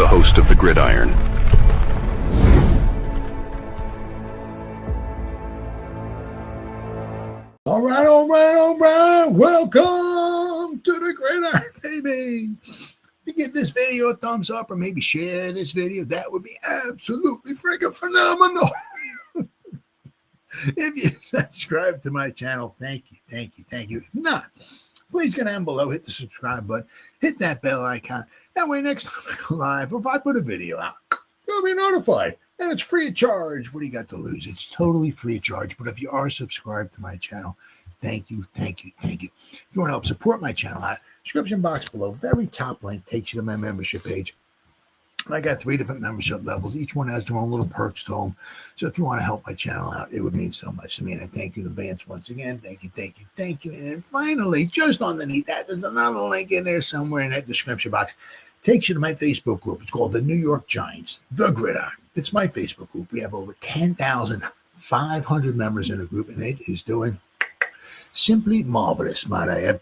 host of the Gridiron. All right. Welcome to the Gridiron, baby. If you give this video a thumbs up or maybe share this video, that would be absolutely freaking phenomenal. If you subscribe to my channel, thank you. If not, please go down below, hit the subscribe button, hit that bell icon. That way next time I go live, or if I put a video out, you'll be notified. And it's free of charge. What do you got to lose? It's totally free of charge. But if you are subscribed to my channel, thank you. If you want to help support my channel, description box below, very top link takes you to my membership page. I got 3 different membership levels. Each one has their own little perks to them. So if you want to help my channel out, it would mean so much to me. And I thank you in advance once again. Thank you. And then finally, just underneath that, there's another link in there somewhere in that description box. Takes you to my Facebook group. It's called the New York Giants, the Gridiron. It's my Facebook group. We have over 10,500 members in the group, and it is doing simply marvelous, might I add.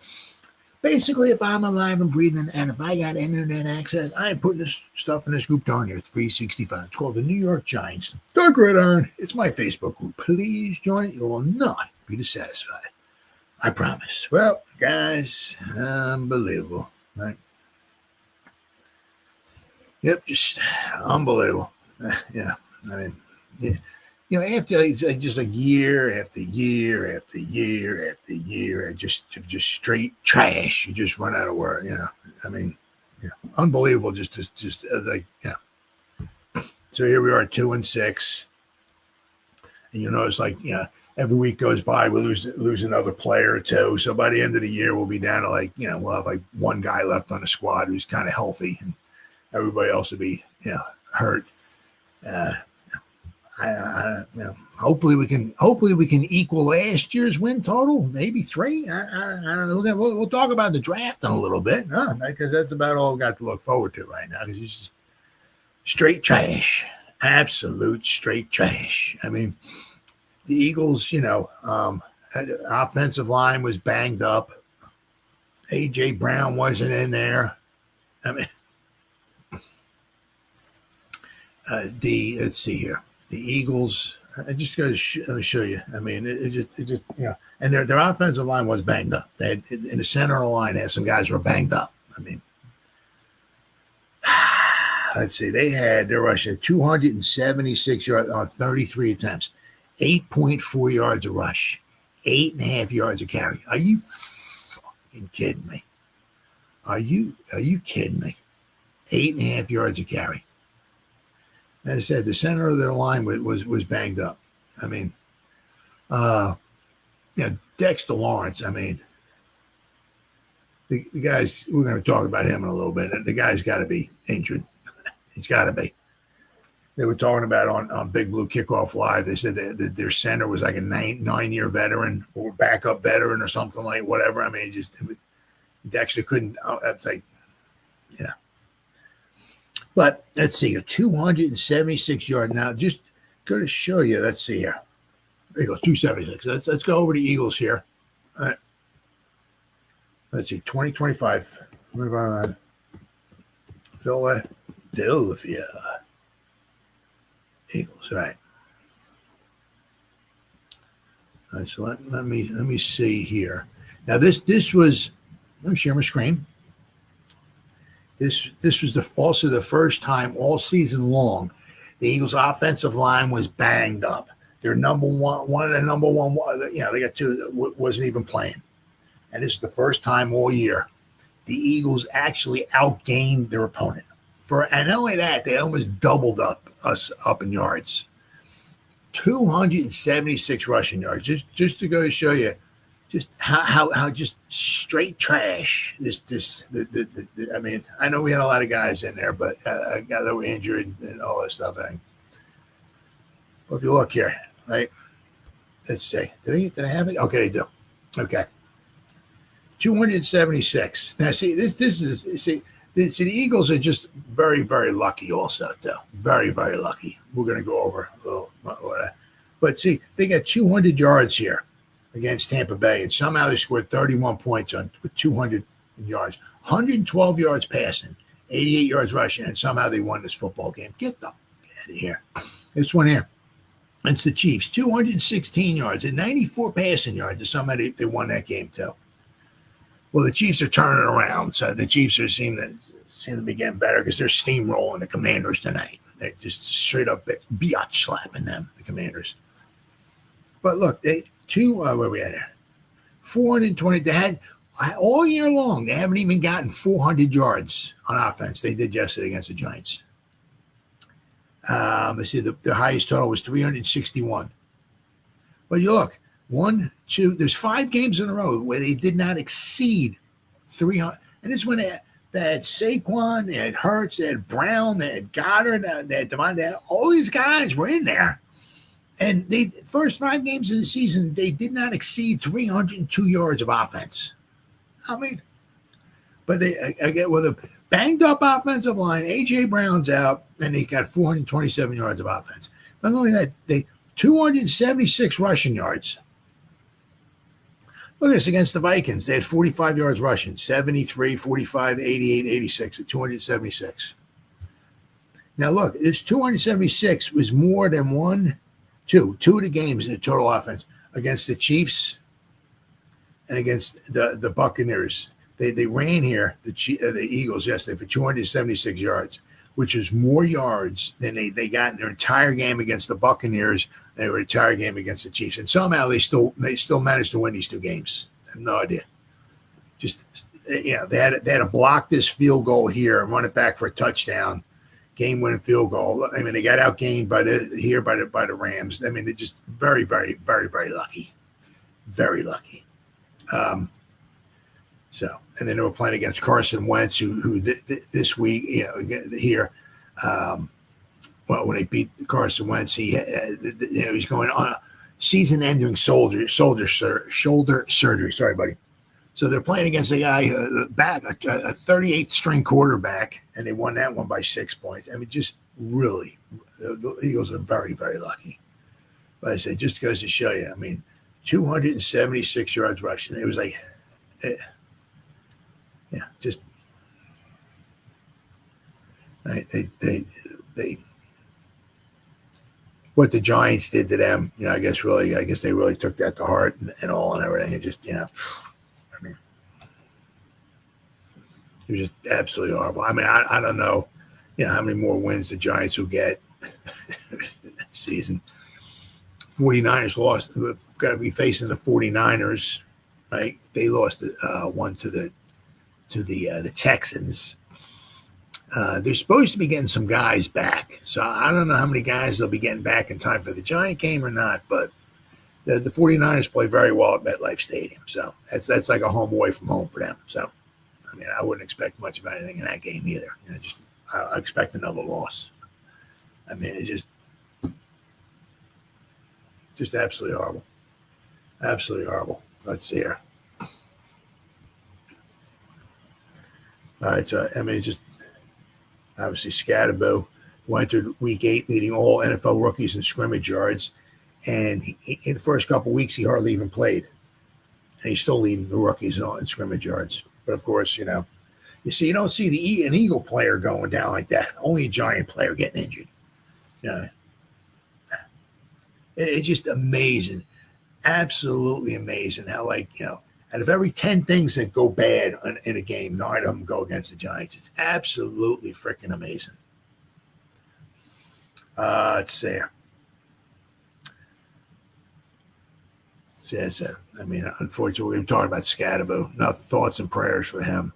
Basically, if I'm alive and breathing, and if I got internet access, I'm putting this stuff in this group down here, 365. It's called the New York Giants, the Gridiron. It's my Facebook group. Please join it. You will not be dissatisfied. I promise. Well, guys, unbelievable, right? Yep, just unbelievable. Yeah, I mean, yeah. You know, after it's just like year after year, and just straight trash. You just run out of words. You know, I mean, yeah, unbelievable. Just like, yeah. So here we are, 2-6, and you notice, like, you know, every week goes by, we lose another player or two. So by the end of the year, we'll be down to, like, you know, we'll have like one guy left on the squad who's kind of healthy, and everybody else will be, you know, hurt. You know, hopefully we can equal last year's win total, maybe 3. I don't know. We'll talk about the draft in a little bit, because that's about all we got to look forward to right now. Because it's just straight trash, absolute straight trash. I mean, the Eagles, you know, offensive line was banged up. AJ Brown wasn't in there. I mean, let's see here. The Eagles, I just got to let me show you. I mean, it just, you know, and their offensive line was banged up. They had, in the center of the line, they had some guys who were banged up. I mean, let's see, they're rushing 276 yards on 33 attempts, 8.4 yards a rush, 8.5 yards a carry. Are you fucking kidding me? Are you kidding me? 8.5 yards a carry. As I said, the center of their line was banged up. I mean, yeah, Dexter Lawrence. I mean, the guys, we're going to talk about him in a little bit. The guy's got to be injured. He's got to be. They were talking about on Big Blue Kickoff Live. They said that their center was like a nine-year veteran or backup veteran or something like whatever. I mean, Dexter couldn't. It's like, yeah. But let's see, a 276 yard. Now, just going to show you. Let's see here. There you go, 276. Let's go over the Eagles here. All right. Let's see, 2025. Philadelphia Eagles. All right. All right. So let me see here. Now this was. Let me share my screen. This was also the first time all season long the Eagles' offensive line was banged up. Their number one, you know, they got 2 that wasn't even playing. And this is the first time all year the Eagles actually outgained their opponent. And not only that, they almost doubled us in yards. 276 rushing yards. Just to go to show you just how just straight trash I mean, I know we had a lot of guys in there, but guys that were injured and all that stuff. But if you look here, right? Let's see. Did I have it? Okay, they do. Okay. 276. Now, see, the Eagles are just very, very lucky also, too. Very, very lucky. We're going to go over a little. But see, they got 200 yards here against Tampa Bay, and somehow they scored 31 points with 200 yards. 112 yards passing, 88 yards rushing, and somehow they won this football game. Get the out of here. This one here. It's the Chiefs, 216 yards and 94 passing yards. And somehow they won that game too. Well, the Chiefs are turning around, so the Chiefs are seem to be getting better because they're steamrolling the Commanders tonight. They're just straight up biatch slapping them, the Commanders. But look, where are we at here? 420. They had all year long. They haven't even gotten 400 yards on offense. They did yesterday against the Giants. Let's see, the highest total was 361. But you look, 1, 2, there's 5 games in a row where they did not exceed 300. And this when they had Saquon, they had Hurts, they had Brown, they had Goedert, they had Devon, all these guys were in there. And they first 5 games of the season, they did not exceed 302 yards of offense. I mean, but they again with a banged up offensive line, A.J. Brown's out, and they got 427 yards of offense. Not only that, they 276 rushing yards. Look at this against the Vikings. They had 45 yards rushing, 73, 45, 88, 86 at 276. Now look, this 276 was more than two of the games in the total offense against the Chiefs and against the Buccaneers. They ran here, the Eagles yesterday for 276 yards, which is more yards than they got in their entire game against the Buccaneers and their entire game against the Chiefs. And somehow they still managed to win these 2 games. I have no idea. Just they had to block this field goal here and run it back for a touchdown, game-winning field goal. I mean, they got outgained by the Rams. I mean, they're just very, very, very, very lucky, very lucky. So, and then they were playing against Carson Wentz, who this week, here, when they beat Carson Wentz, he's going on a season-ending shoulder surgery. Sorry, buddy. So they're playing against a guy a 38th string quarterback, and they won that one by 6 points. I mean, just really, the Eagles are very, very lucky. But I said, just goes to show you. I mean, 276 yards rushing. It was like. Yeah, just they what the Giants did to them, I guess they really took that to heart and all and everything. And just, I mean, it was just absolutely horrible. I mean, I don't know, how many more wins the Giants will get this season. 49ers lost. We've got to be facing the 49ers, right? They lost one to the Texans. They're supposed to be getting some guys back. So I don't know how many guys they'll be getting back in time for the Giant game or not, but the 49ers play very well at MetLife Stadium. So that's like a home away from home for them. So, I mean, I wouldn't expect much of anything in that game either. I expect another loss. I mean, it's just absolutely horrible. Absolutely horrible. Let's see here. All right, so I mean, just obviously Skattebo, who entered Week 8 leading all NFL rookies in scrimmage yards, and in the first couple of weeks he hardly even played, and he's still leading the rookies in scrimmage yards. But of course, you don't see an Eagle player going down like that. Only a Giant player getting injured. It's just amazing, absolutely amazing how out of every 10 things that go bad in a game, 9 of them go against the Giants. It's absolutely freaking amazing. Let's see here. So, I mean, unfortunately, we're talking about Skattebo. No thoughts and prayers for him.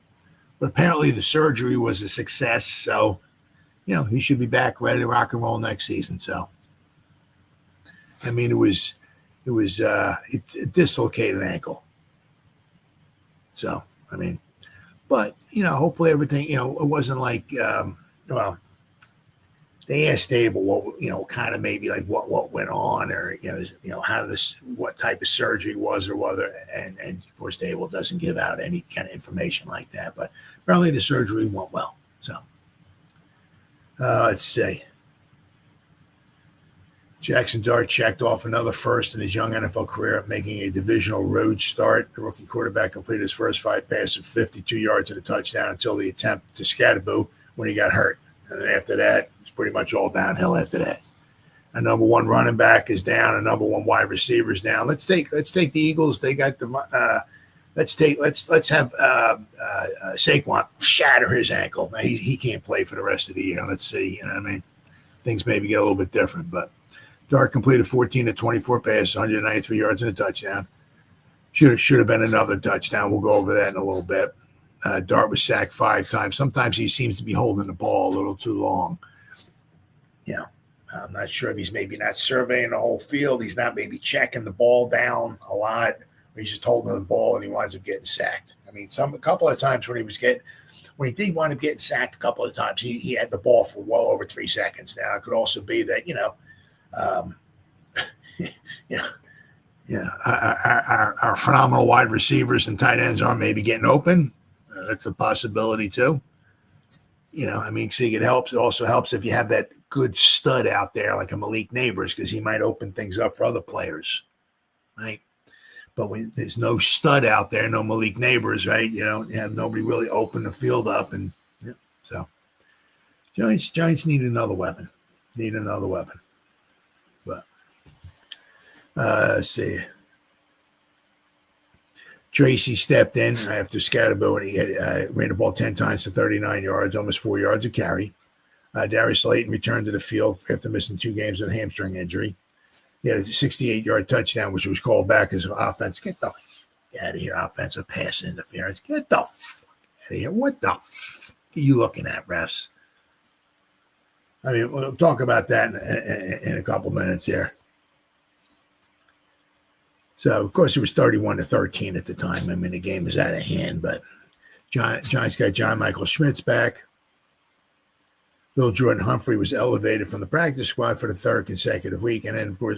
But apparently the surgery was a success. So, he should be back ready to rock and roll next season. So, I mean, it was a dislocated ankle. So, I mean, but, hopefully everything, it wasn't like, they asked Abel what, kind of maybe like what went on or, how what type of surgery was or whether, and of course, Abel doesn't give out any kind of information like that, but apparently the surgery went well. So, let's see. Jaxson Dart checked off another first in his young NFL career, making a divisional road start. The rookie quarterback completed his first 5 passes of 52 yards and a touchdown until the attempt to Skattebo when he got hurt. And then after that, it's pretty much all downhill after that. A number one running back is down. A number one wide receiver is down. Let's take the Eagles. They got the let's have Saquon shatter his ankle. Now he can't play for the rest of the year. Let's see. You know what I mean? Things maybe get a little bit different. But Dart completed 14 to 24 passes, 193 yards and a touchdown. Should have been another touchdown. We'll go over that in a little bit. Dart was sacked 5 times. Sometimes he seems to be holding the ball a little too long. Yeah. I'm not sure if he's maybe not surveying the whole field. He's not maybe checking the ball down a lot. He's just holding the ball and he winds up getting sacked. I mean, a couple of times when he did wind up getting sacked a couple of times, he had the ball for well over 3 seconds. Now it could also be that, our phenomenal wide receivers and tight ends aren't maybe getting open. That's a possibility too. See, it helps. It also helps if you have that good stud out there like a Malik Neighbors, because he might open things up for other players, right? But when there's no stud out there, no Malik Neighbors, right? You don't have nobody really open the field up, and so Giants need another weapon. But let's see. Tracy stepped in after Skattebo, and he ran the ball 10 times to 39 yards, almost 4 yards a carry. Darius Slayton returned to the field after missing 2 games with a hamstring injury. He had a 68-yard touchdown, which was called back as offense. Get the out of here, offensive pass interference. Get the out of here. What the are you looking at, refs? I mean, we'll talk about that in a couple minutes here. So, of course, it was 31-13 at the time. I mean, the game was out of hand, but Giants got John Michael Schmitz back. Bill Jordan Humphrey was elevated from the practice squad for the 3rd consecutive week. And then, of course,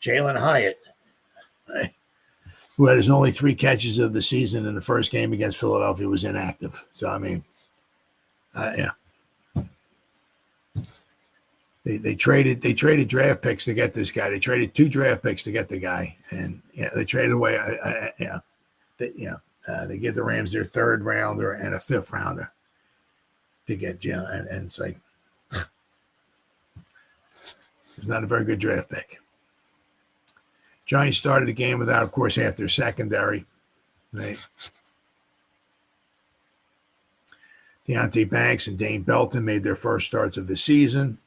Jalen Hyatt, right, who had his only 3 catches of the season in the first game against Philadelphia, was inactive. So, I mean, yeah. They traded draft picks to get this guy. They traded 2 draft picks to get the guy, and they traded away. They give the Rams their 3rd rounder and a 5th rounder to get Jim, and it's like it's not a very good draft pick. Giants started the game without, of course, half their secondary. Right? Deontay Banks and Dane Belton made their first starts of the season.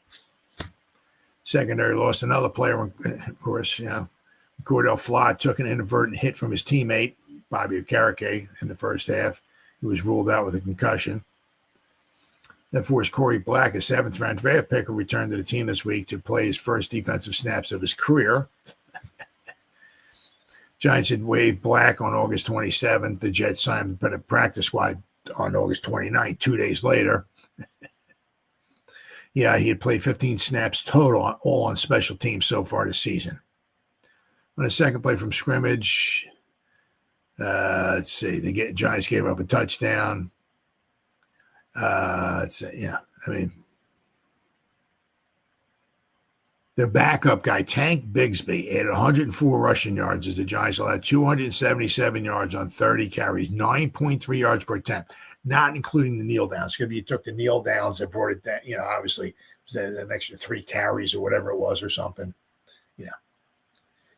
Secondary lost another player, of course. Cordell Flott took an inadvertent hit from his teammate, Bobby Okereke, in the first half. He was ruled out with a concussion. That forced Corey Black, a 7th-round draft pick, who returned to the team this week to play his first defensive snaps of his career. Giants had waived Black on August 27th. The Jets signed him to the practice squad on August 29th, 2 days later. Yeah, he had played 15 snaps total, all on special teams so far this season. On the second play from scrimmage, let's see, the Giants gave up a touchdown. Let's see, their backup guy, Tank Bigsby, added 104 rushing yards as the Giants allowed 277 yards on 30 carries, 9.3 yards per attempt, not including the kneel downs. Because if you took the kneel downs and brought it down, obviously it was an extra 3 carries or whatever it was or something.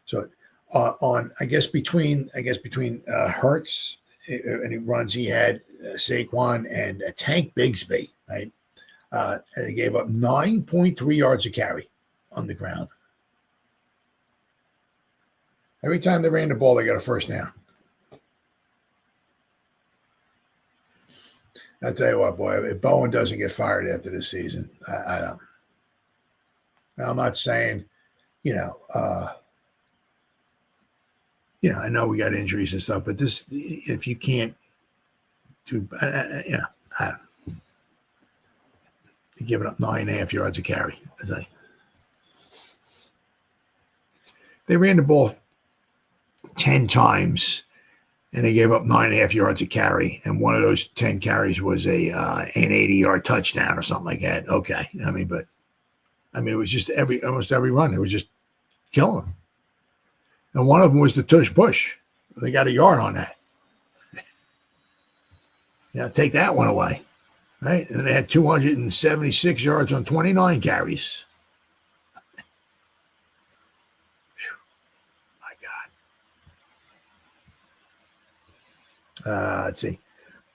So I guess between Hurts and he runs, he had Saquon and Tank Bigsby, right? And they gave up 9.3 yards a carry on the ground. Every time they ran the ball, they got a first down. I'll tell you what, boy, if Bowen doesn't get fired after this season, I don't. I'm not saying, I know we got injuries and stuff, but this, if you can't do, I don't. They're giving up 9.5 yards a carry. They ran the ball 10 times, and they gave up 9.5 yards a carry, and one of those 10 carries was an 80-yard touchdown or something like that. Okay, it was just almost every run. It was just killing them. And one of them was the tush push. They got a yard on that. Take that one away. right? And they had 276 yards on 29 carries. Whew, my God. Let's see.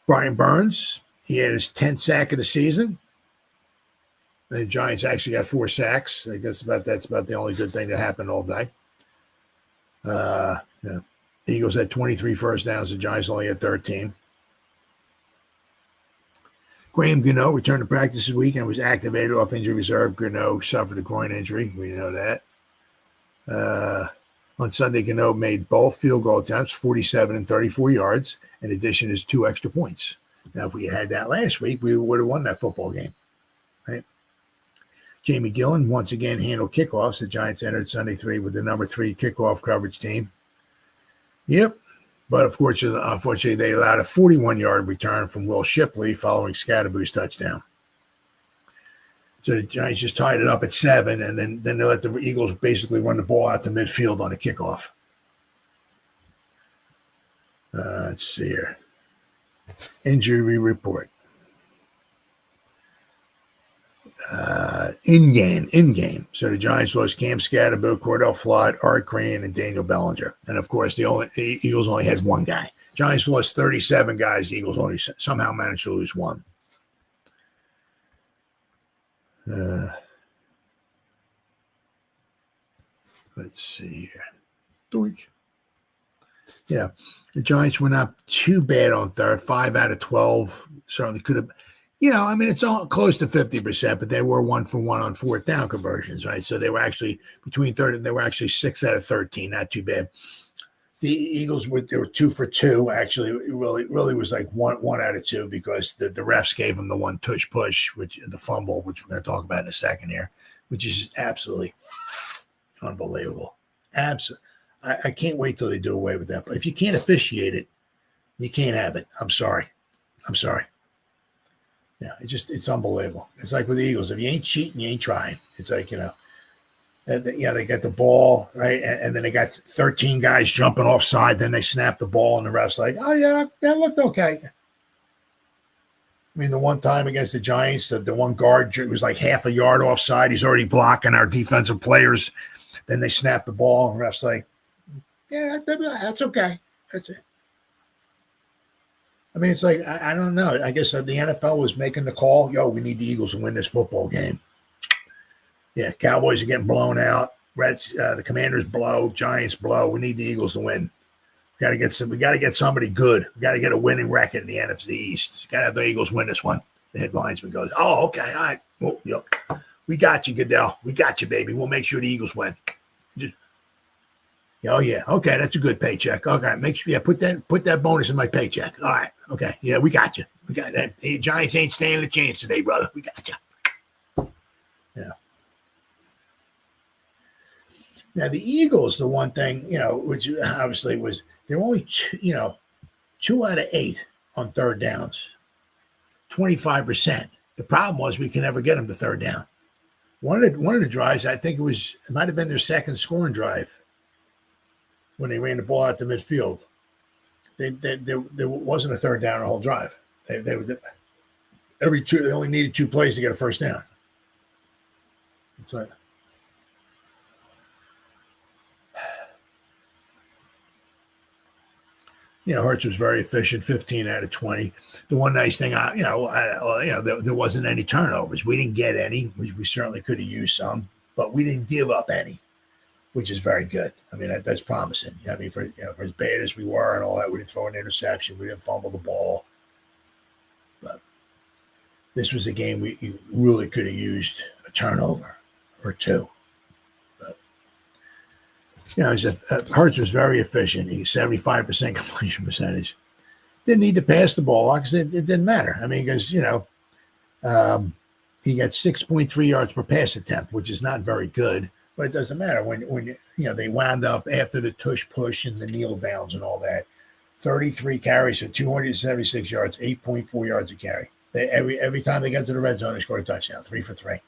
Brian Burns, he had his 10th sack of the season. The Giants actually got 4 sacks. I guess that's about the only good thing that happened all day. Yeah. The Eagles had 23 first downs. The Giants only had 13. Graham Gano returned to practice this week and was activated off injury reserve. Gano suffered a groin injury. We know that. On Sunday, Gano made both field goal attempts, 47 and 34 yards, in addition to 2 extra points. Now, if we had that last week, we would have won that football game. Right? Jamie Gillen once again handled kickoffs. The Giants entered Sunday 3 with the number 3 kickoff coverage team. Yep. But unfortunately, they allowed a 41-yard return from Will Shipley following Skattebo's touchdown. So the Giants just tied it up at 7, and then they let the Eagles basically run the ball out to midfield on a kickoff. Let's see here. Injury report. In-game. So the Giants lost Cam Skattebo, Cordell Flott, Art Crane, and Daniel Bellinger. And, of course, the Eagles only had 1 guy. Giants lost 37 guys. The Eagles only somehow managed to lose 1. Let's see here. Doink. Yeah, the Giants were not too bad on third. 5 out of 12 certainly could have. It's all close to 50%, but they were 1 for 1 on 4th down conversions, right? So they were actually between third, and they were actually 6 out of 13, not too bad. The Eagles were 2 for 2. Actually, it really was like 1 out of 2 because the refs gave them the 1 tush push, which the fumble, which we're going to talk about in a second here, which is just absolutely unbelievable. Absolutely, I can't wait till they do away with that. But if you can't officiate it, you can't have it. I'm sorry. Yeah, it's unbelievable. It's like with the Eagles. If you ain't cheating, you ain't trying. It's like, they got the ball, right? And then they got 13 guys jumping offside. Then they snap the ball, and the ref's like, oh, yeah, that looked okay. I mean, the one time against the Giants, the one guard was like half a yard offside. He's already blocking our defensive players. Then they snap the ball, and the ref's like, yeah, that's okay. That's it. I mean, it's like, I don't know. I guess the NFL was making the call, we need the Eagles to win this football game. Yeah, Cowboys are getting blown out. Reds, the Commanders blow. Giants blow. We need the Eagles to win. We got to get somebody good. We got to get a winning record in the NFC East. Got to have the Eagles win this one. The head linesman goes, oh, okay, all right. Well, yep. We got you, Goodell. We got you, baby. We'll make sure the Eagles win. Oh, yeah. Okay, that's a good paycheck. Okay, make sure, put that bonus in my paycheck. All right. Okay. Yeah, we got you. We got that. Hey, Giants ain't standing a chance today, brother. We got you. Yeah. Now, the Eagles, the one thing, which obviously was, they're only 2 out of 8 on 3rd downs, 25%. The problem was we can never get them to 3rd down. One of the drives, I think it might have been their second scoring drive when they ran the ball out to midfield. There wasn't a 3rd down the whole drive. They only needed 2 plays to get a first down. It's like, Hurts was very efficient, 15 out of 20. The one nice thing, there wasn't any turnovers. We didn't get any. We certainly could have used some, but we didn't give up any, which is very good. I mean, that's promising. I mean, for as bad as we were and all that, we didn't throw an interception. We didn't fumble the ball. But this was a game you really could have used a turnover or 2. Hurts was very efficient. He 75% completion percentage. Didn't need to pass the ball because it didn't matter. I mean, because, he got 6.3 yards per pass attempt, which is not very good, but it doesn't matter when they wound up after the tush push and the kneel downs and all that. 33 carries for 276 yards, 8.4 yards a carry. Every time they got to the red zone, they scored a touchdown, 3 for 3.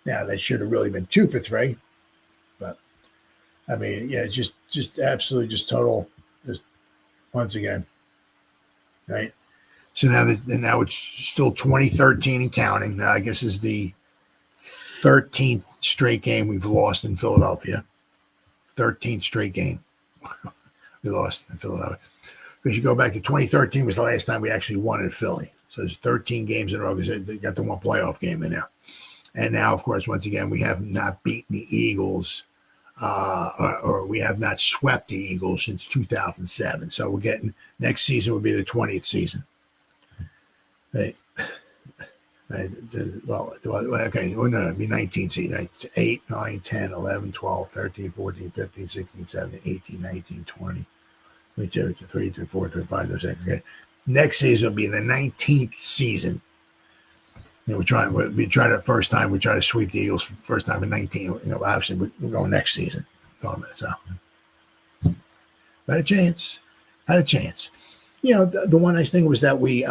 Now, that should have really been 2 for 3, but I mean, yeah, just absolutely, just total, just once again, right? So now it's still 2013 and counting. Now I guess is the 13th straight game we've lost in Philadelphia. 13th straight game we lost in Philadelphia. Because you go back to 2013 was the last time we actually won in Philly. So there's 13 games in a row because they got the one playoff game in there. And now, of course, once again, we have not beaten the Eagles or we have not swept the Eagles since 2007. So we're getting next season will be the 20th season. Right. Well, okay. Well, no, it'd be 19 season, right? 8, 9, 10, 11, 12, 13, 14, 15, 16, 17, 18, 19, 20, 22, 23, 24, 25, 26. Okay. Next season will be the 19th season. You know, we try the first time, we try to sweep the Eagles for the first time in 19. You know, obviously we're going next season. So had a chance. You know, the one nice thing was that we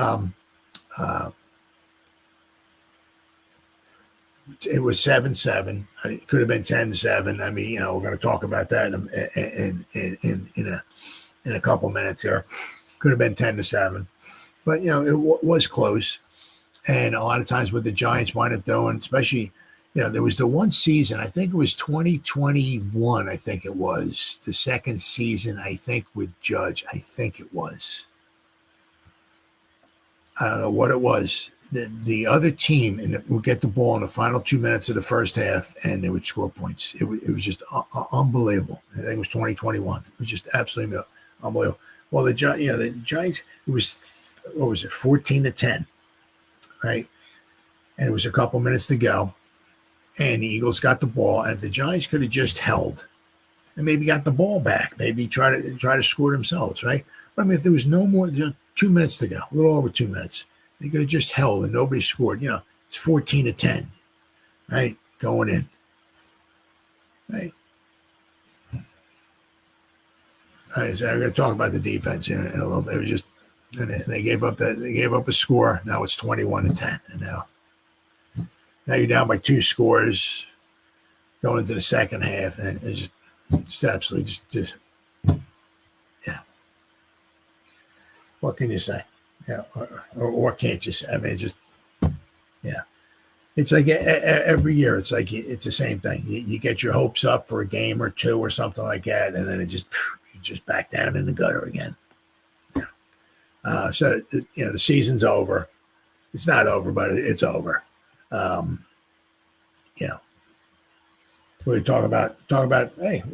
it was 7-7. It could have been 10-7. I mean, you know, we're going to talk about that in a couple minutes here. Could have been 10-7, but you know, it was close. And a lot of times what the Giants wind up doing, especially, you know, there was the one season, I think it was 2021. I think it was the second season. I think with Judge, I think it was. I don't know what it was. The other team would get the ball in the final 2 minutes of the first half, and they would score points. It was just unbelievable. I think it was 2021. It was just absolutely unbelievable. Well, the Giants. It was 14-10, right? And it was a couple minutes to go, and the Eagles got the ball. And if the Giants could have just held, and maybe got the ball back, maybe try to score themselves, right? But I mean, if there was no more than 2 minutes to go, a little over 2 minutes. They could have just held and nobody scored. You know, it's 14-10, right? Going in, right? All right, so I'm going to talk about the defense in a little bit. It was just they gave up a score. Now it's 21-10, and now you're down by 2 scores going into the second half, and it's just absolutely just yeah. What can you say? Yeah, or can't you say? I mean, just yeah. It's like every year. It's like it's the same thing. You get your hopes up for a game or two or something like that, and then you just back down in the gutter again. Yeah. So you know the season's over. It's not over, but it's over. You know, we talk about. Hey,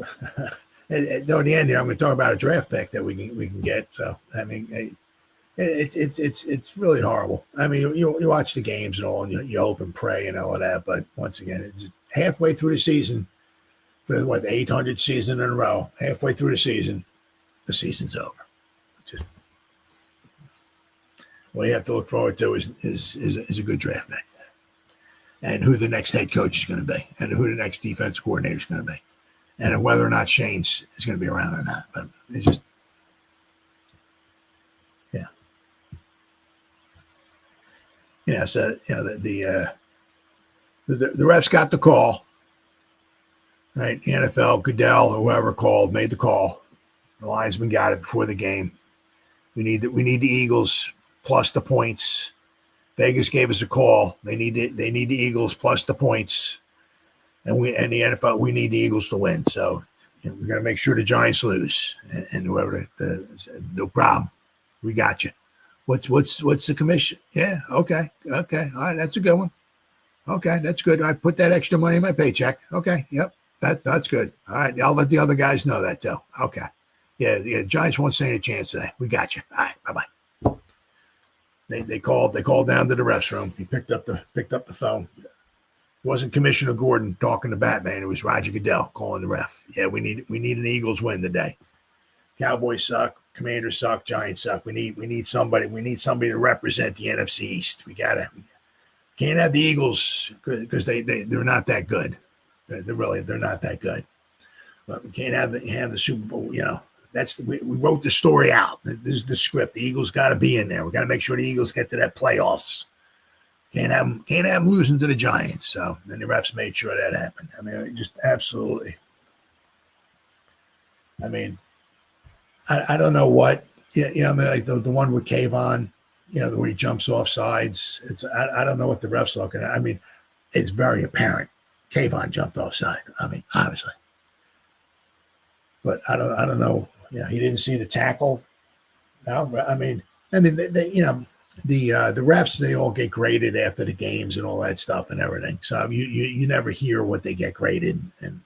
at the end here, I'm going to talk about a draft pick that we can get. So I mean. Hey, it's really horrible. I mean, you watch the games and all, and you hope and pray and all of that. But once again, it's halfway through the season, for the 800th season in a row. Halfway through the season's over. Just what you have to look forward to is a good draft pick, and who the next head coach is going to be, and who the next defense coordinator is going to be, and whether or not Shane's is going to be around or not. But it's just. Yeah, so you know the refs got the call, right? The NFL, Goodell, whoever made the call. The linesman got it before the game. We need the Eagles plus the points. Vegas gave us a call. They need the Eagles plus the points, and the NFL we need the Eagles to win. So you know, we got to make sure the Giants lose, and whoever no problem, we got you. What's the commission? Yeah, okay. All right, that's a good one. Okay, that's good. I put that extra money in my paycheck. Okay, yep, that's good. All right, I'll let the other guys know that too. Okay, yeah, the Giants won't stand a chance today. We got you. All right, bye. They called down to the refs room. He picked up the phone. It wasn't Commissioner Gordon talking to Batman. It was Roger Goodell calling the ref. Yeah, we need an Eagles win today. Cowboys suck. Commanders suck. Giants suck. We need somebody. We need somebody to represent the NFC East. Can't have the Eagles because they're not that good. They're not that good. But we can't have the Super Bowl. You know, we wrote the story out. This is the script. The Eagles got to be in there. We got to make sure the Eagles get to that playoffs. Can't have them losing to the Giants. So then the refs made sure that happened. I mean, just absolutely. I mean. I don't know what, I mean, like the one with Kayvon, where he jumps off sides. I don't know what the ref's looking at. I mean, it's very apparent. Kayvon jumped offside. I mean, obviously. But I don't know. He didn't see the tackle. No, I mean, they, the refs, they all get graded after the games and all that stuff and everything. So you never hear what they get graded and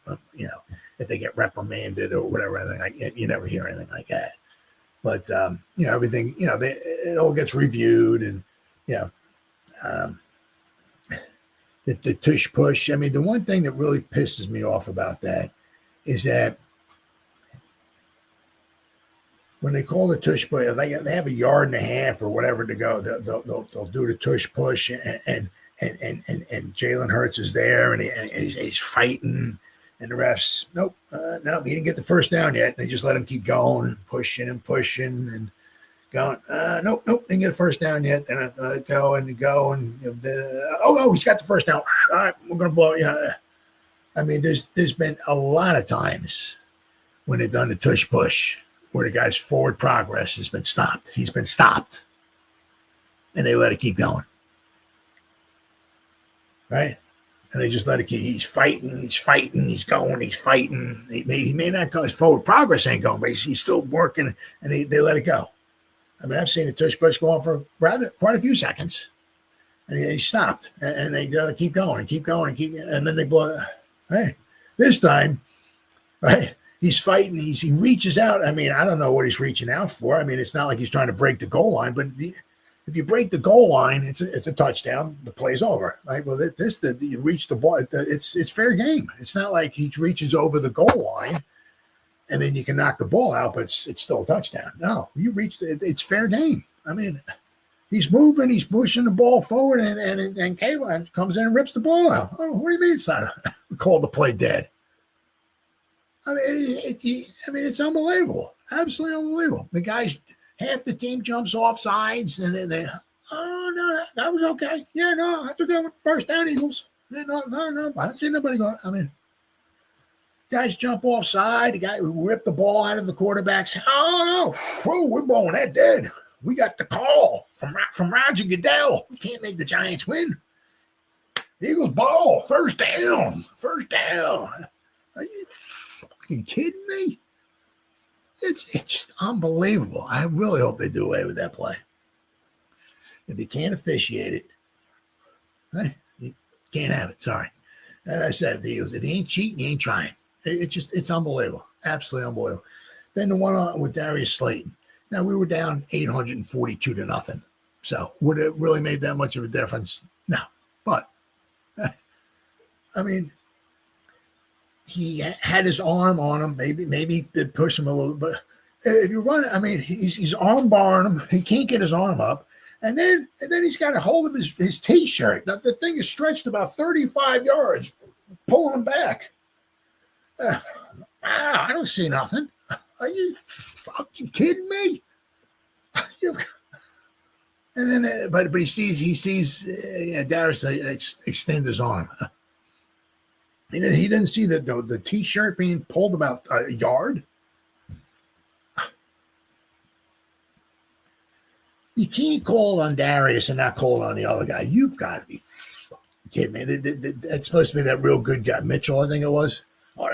if they get reprimanded or whatever. You never hear anything like that. But everything, it all gets reviewed and the tush push. I mean, the one thing that really pisses me off about that is that when they call the tush push, they have a yard and a half or whatever to go. They'll do the tush push, and Jalen Hurts is there, and he's fighting, and the refs, nope, no, he didn't get the first down yet. They just let him keep going and pushing and going. Nope, didn't get a first down yet. Then go and he's got the first down. All right, we're gonna blow. I mean, there's been a lot of times when they've done the tush push where the guy's forward progress has been stopped. He's been stopped. And they let it keep going. Right? And they just let it keep. He's fighting, he's going, he's fighting. He may not go, his forward progress ain't going, but he's still working, and they let it go. I mean, I've seen the tush push go on for quite a few seconds. And he stopped. And they keep going, and then they blow it. Right? This time, right? He's fighting. He reaches out. I mean, I don't know what he's reaching out for. I mean, it's not like he's trying to break the goal line, but if you break the goal line, it's a touchdown. The play's over, right? Well, you reach the ball. It's fair game. It's not like he reaches over the goal line and then you can knock the ball out, but it's still a touchdown. No, you reached it. It's fair game. I mean, he's moving. He's pushing the ball forward, and Kayvon comes in and rips the ball out. Oh, what do you mean it's not call the play dead? I mean, it's unbelievable. Absolutely unbelievable. The guys, half the team jumps off sides, and then oh, no, that was okay. Yeah, no, that's okay with first down, Eagles. Yeah, no, I don't see nobody going. I mean, guys jump off side. The guy who ripped the ball out of the quarterback's. Oh, no. Whoa, we're blowing that dead. We got the call from Roger Goodell. We can't make the Giants win. Eagles ball. First down. Are you fucking kidding me? It's just unbelievable. I really hope they do away with that play. If you can't officiate it, right, you can't have it. Sorry. As I said, the Eagles, if you ain't cheating, you ain't trying. It's unbelievable. Absolutely unbelievable. Then the one on with Darius Slayton. Now, we were down 842 to nothing. So would it really made that much of a difference? No. But, I mean, he had his arm on him. Maybe he did push him a little bit. But if you run, I mean, he's arm barring him. He can't get his arm up. And then he's got a hold of his T-shirt. Now, the thing is stretched about 35 yards, pulling him back. I don't see nothing. Are you fucking kidding me? And then, but he sees Darius extend his arm. He didn't see the T-shirt being pulled about a yard. You can't call on Darius and not call on the other guy. You've got to be fucking kidding me. It's supposed to be that real good guy, Mitchell, I think it was. Oh,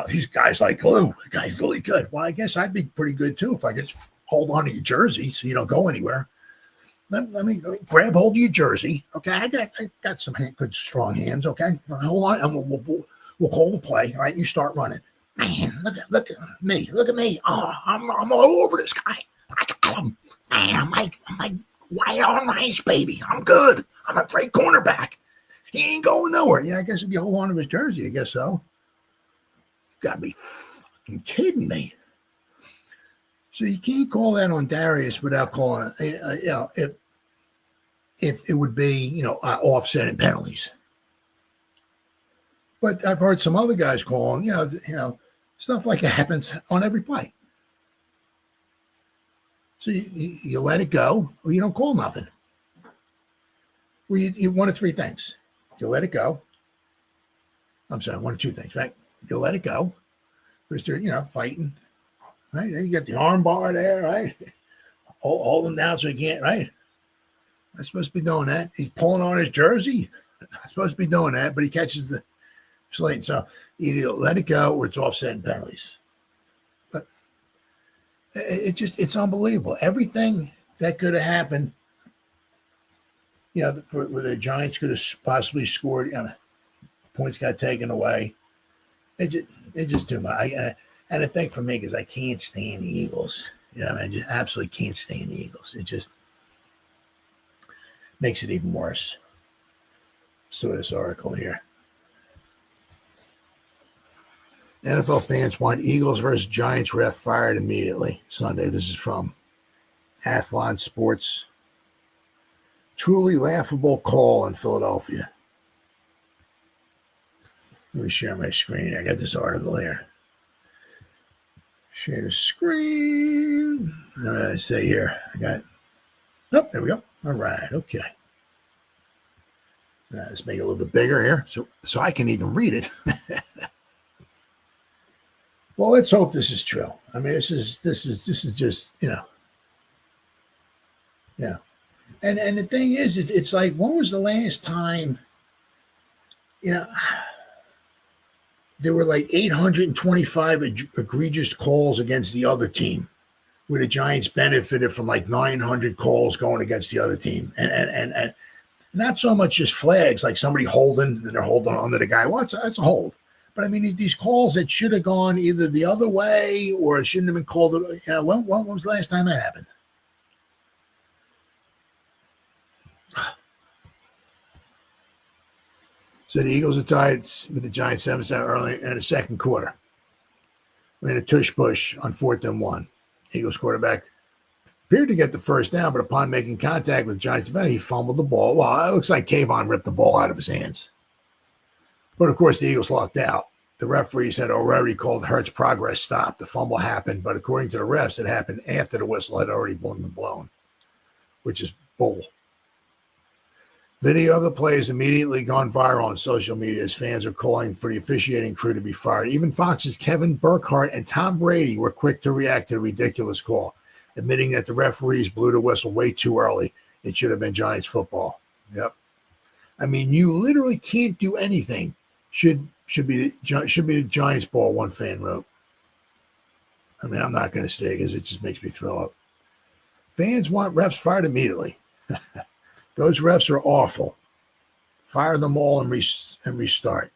these guys like glue. The guy's really good. Well, I guess I'd be pretty good too if I could hold on to your jersey so you don't go anywhere. Let me grab hold of your jersey. Okay, I got some good, strong hands. Okay, hold on, and we'll call the play. All right, you start running. Man, look at me. Look at me. Oh, I'm all over this guy. I got him. Man, I'm like white on rice, baby. I'm good. I'm a great cornerback. He ain't going nowhere. Yeah, I guess if you hold on to his jersey, I guess so. You gotta be fucking kidding me. So you can't call that on Darius without calling it, if it would be, offsetting penalties. But I've heard some other guys calling, stuff like that happens on every play. So you let it go, or you don't call nothing. Well, you one of three things. You let it go. I'm sorry, one of two things, right? You let it go because they're, fighting. Right? You got the arm bar there, right? Hold them down so you can't, right? Not supposed to be doing that. He's pulling on his jersey. Not supposed to be doing that, but he catches the slate. So either let it go or it's offsetting penalties. But it's unbelievable. Everything that could have happened, where the Giants could have possibly scored, points got taken away. It's just too much. And the thing for me is I can't stand the Eagles. I just absolutely can't stand the Eagles. It just makes it even worse. So this article here. NFL fans want Eagles versus Giants ref fired immediately. Sunday. This is from Athlon Sports. Truly laughable call in Philadelphia. Let me share my screen. I got this article here. Share the screen. What did I say here? There we go. All right. Okay. Let's make it a little bit bigger here so I can even read it. Well, let's hope this is true. I mean, this is just, And the thing is, it's like, when was the last time, there were like 825 egregious calls against the other team, where the Giants benefited from like 900 calls going against the other team. And not so much just flags, like somebody holding and they're holding onto the guy. Well, that's a hold. But I mean, these calls that should have gone either the other way or it shouldn't have been called. When was the last time that happened? So the Eagles are tied with the Giants 7-7 early in the second quarter. We had a tush push on 4th and 1. Eagles quarterback appeared to get the first down, but upon making contact with the Giants defender, he fumbled the ball. Well, it looks like Kayvon ripped the ball out of his hands. But of course, the Eagles locked out. The referees had already called Hurts' progress stop. The fumble happened, but according to the refs, it happened after the whistle had already been blown, which is bull. Video of the play has immediately gone viral on social media as fans are calling for the officiating crew to be fired. Even Fox's Kevin Burkhardt and Tom Brady were quick to react to the ridiculous call, admitting that the referees blew the whistle way too early. It should have been Giants football. Yep. I mean, you literally can't do anything. Should be the Giants ball, one fan wrote. I mean, I'm not going to say it because it just makes me throw up. Fans want refs fired immediately. Those refs are awful. Fire them all and restart.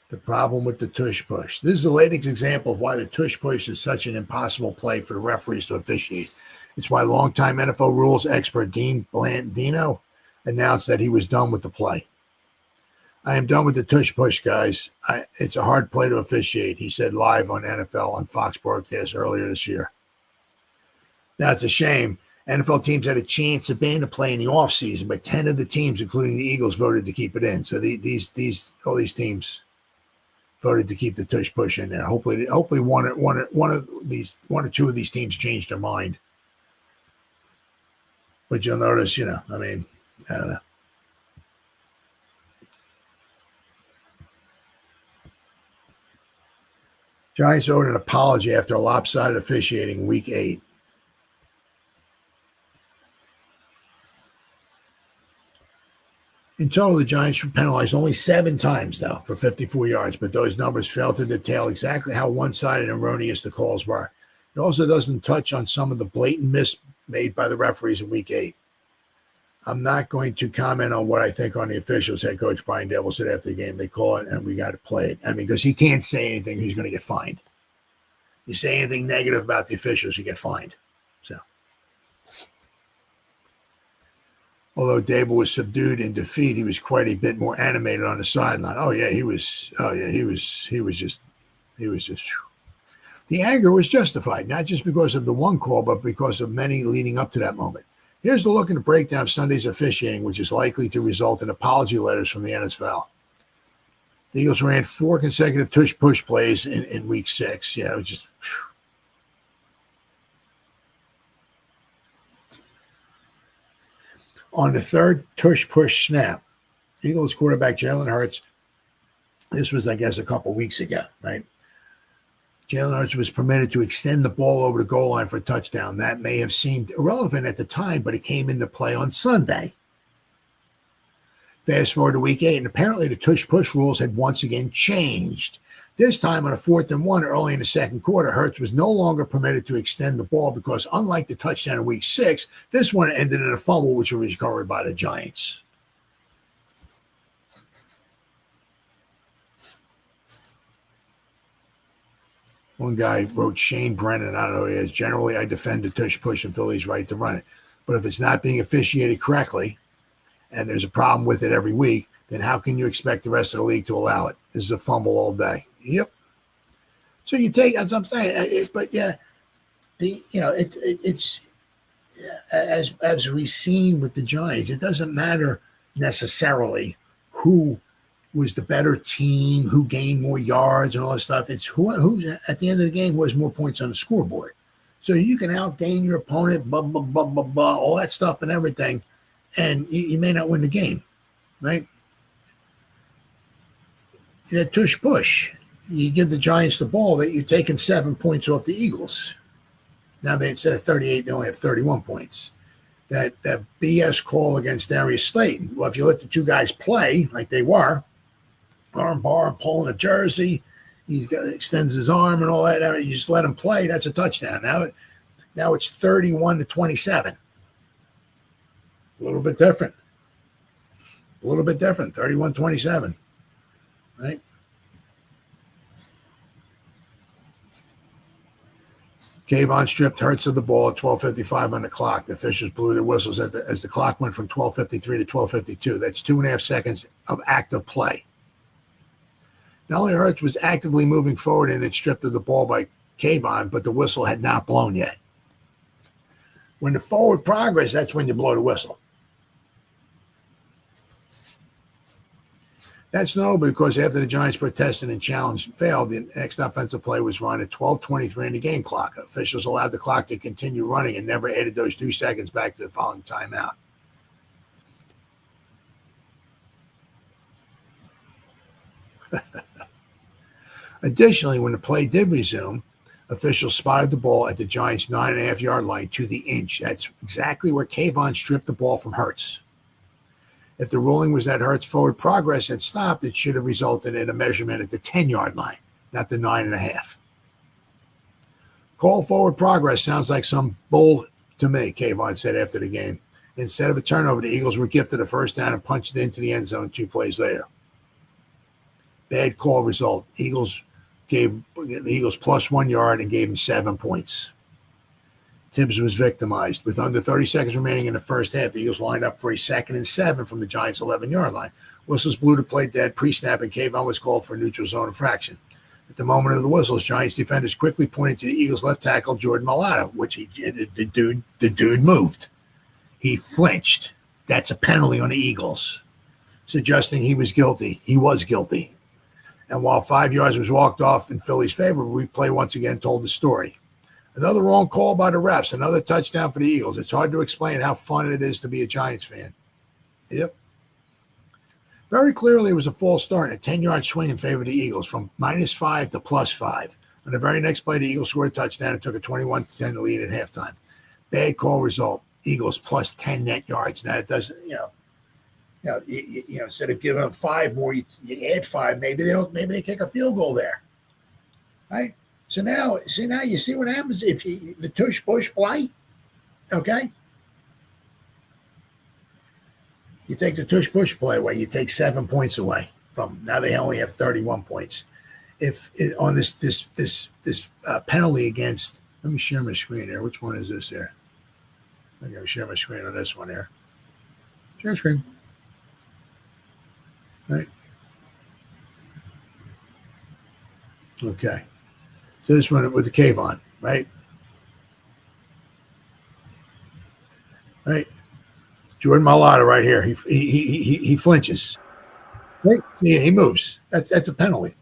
The problem with the tush push. This is the latest example of why the tush push is such an impossible play for the referees to officiate. It's why longtime NFL rules expert Dean Blandino announced that he was done with the play. I am done with the tush push, guys. It's a hard play to officiate, he said live on NFL on Fox broadcast earlier this year. Now, it's a shame. NFL teams had a chance to ban the play in the offseason, but 10 of the teams, including the Eagles, voted to keep it in. So all these teams voted to keep the tush push in there. Hopefully one or two of these teams changed their mind. But you'll notice, I don't know. Giants owed an apology after a lopsided officiating week 8. In total, the Giants were penalized only 7 times, though, for 54 yards, but those numbers fail to detail exactly how one-sided and erroneous the calls were. It also doesn't touch on some of the blatant miss made by the referees in Week 8. I'm not going to comment on what I think on the officials. Head coach Brian Daboll said after the game, they call it, and we got to play it. I mean, because he can't say anything, he's going to get fined. You say anything negative about the officials, you get fined. So, although Daboll was subdued in defeat, he was quite a bit more animated on the sideline. He was just. The anger was justified, not just because of the one call, but because of many leading up to that moment. Here's a look at the breakdown of Sunday's officiating, which is likely to result in apology letters from the NFL. The Eagles ran 4 consecutive tush-push plays in Week 6. Yeah, it was just... On the third tush-push snap, Eagles quarterback Jalen Hurts, this was, I guess, a couple weeks ago, right? Jalen Hurts was permitted to extend the ball over the goal line for a touchdown. That may have seemed irrelevant at the time, but it came into play on Sunday. Fast forward to week 8, and apparently the tush-push rules had once again changed. This time on a 4th and 1 early in the second quarter, Hurts was no longer permitted to extend the ball because unlike the touchdown in week 6, this one ended in a fumble which was recovered by the Giants. One guy wrote, Shane Brennan, I don't know who he is. Generally, I defend the tush-push and Philly's right to run it. But if it's not being officiated correctly, and there's a problem with it every week, then how can you expect the rest of the league to allow it? This is a fumble all day. Yep. So you take, as I'm saying, but yeah, it's as we've seen with the Giants, it doesn't matter necessarily who was the better team, who gained more yards and all that stuff. It's who at the end of the game who has more points on the scoreboard. So you can outgain your opponent, blah, blah, blah, blah, blah, all that stuff and everything, and you may not win the game, right? That tush-push. You give the Giants the ball, that you're taking 7 points off the Eagles. Now, instead of 38, they only have 31 points. That BS call against Darius Slayton. Well, if you let the two guys play like they were, arm bar, pulling a jersey, extends his arm and all that. You just let him play. That's a touchdown. Now it's 31-27. A little bit different. 31-27. Right? Kayvon stripped Hurts of the ball at 12:55 on the clock. The officials blew their whistles as the clock went from 12:53 to 12:52. That's 2.5 seconds of active play. Not only Hurts was actively moving forward and then stripped of the ball by Kayvon, but the whistle had not blown yet. When the forward progress, that's when you blow the whistle. That's notable because after the Giants protested and challenge failed, the next offensive play was run at 12:23 in the game clock. Officials allowed the clock to continue running and never added those 2 seconds back to the following timeout. Additionally, when the play did resume, officials spotted the ball at the Giants' 9.5-yard line to the inch. That's exactly where Kayvon stripped the ball from Hurts. If the ruling was that Hurts' forward progress had stopped, it should have resulted in a measurement at the 10-yard line, not the 9.5. Call forward progress sounds like some bull to me, Kayvon said after the game. Instead of a turnover, the Eagles were gifted a first down and punched it into the end zone 2 plays later. Bad call result. Eagles gave the Eagles plus 1 yard and gave them 7 points. Tibbs was victimized. With under 30 seconds remaining in the first half, the Eagles lined up for a 2nd and 7 from the Giants' 11-yard line. Whistles blew the play dead. Pre-snap, and Kayvon was called for a neutral zone infraction. At the moment of the whistles, Giants defenders quickly pointed to the Eagles' left tackle, Jordan Mailata, which the dude moved. He flinched. That's a penalty on the Eagles, suggesting he was guilty. He was guilty. And while 5 yards was walked off in Philly's favor, replay once again told the story. Another wrong call by the refs, another touchdown for the Eagles. It's hard to explain how fun it is to be a Giants fan. Yep. Very clearly, it was a false start, a 10-yard swing in favor of the Eagles from -5 to +5. On the very next play, the Eagles scored a touchdown and took a 21-10 lead at halftime. Bad call result. Eagles plus 10 net yards. Now, it doesn't, instead of giving them 5 more, you add 5. Maybe they kick a field goal there, right? So now you see what happens if the tush-push play, okay? You take the tush-push play away, you take 7 points away from. Now they only have 31 points. On this penalty against, let me share my screen here. Which one is this here? I'm going to share my screen on this one here. Share screen. Right. Okay. So this one with the Kayvon, right? Right. Jordan Mailata right here. He flinches. Right? Yeah, he moves. That's a penalty.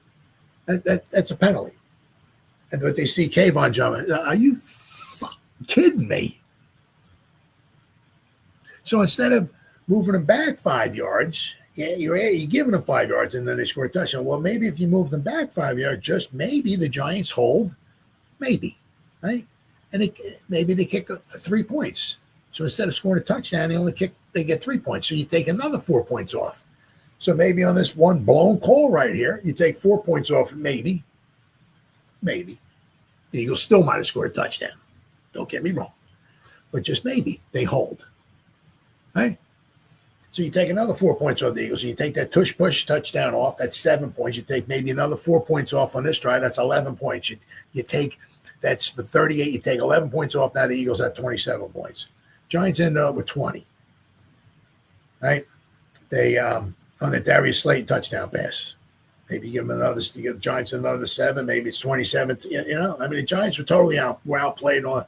That's a penalty. But they see Kayvon jumping. Are you kidding me? So instead of moving them back 5 yards, you're giving them 5 yards and then they score a touchdown. Well, maybe if you move them back 5 yards, just maybe the Giants hold Maybe, right? And maybe they kick 3 points. So instead of scoring a touchdown, they get 3 points. So you take another 4 points off. So maybe on this one blown call right here, you take 4 points off. Maybe. The Eagles still might have scored a touchdown. Don't get me wrong. But just maybe they hold. Right? So you take another 4 points off the Eagles. So you take that tush-push touchdown off. That's 7 points. You take maybe another 4 points off on this drive. That's 11 points. You take, that's the 38. You take 11 points off. Now the Eagles have 27 points. Giants end up with 20. Right? They, on the Darius Slayton touchdown pass. Maybe you give the Giants another 7. Maybe it's 27. I mean, the Giants were totally outplayed on.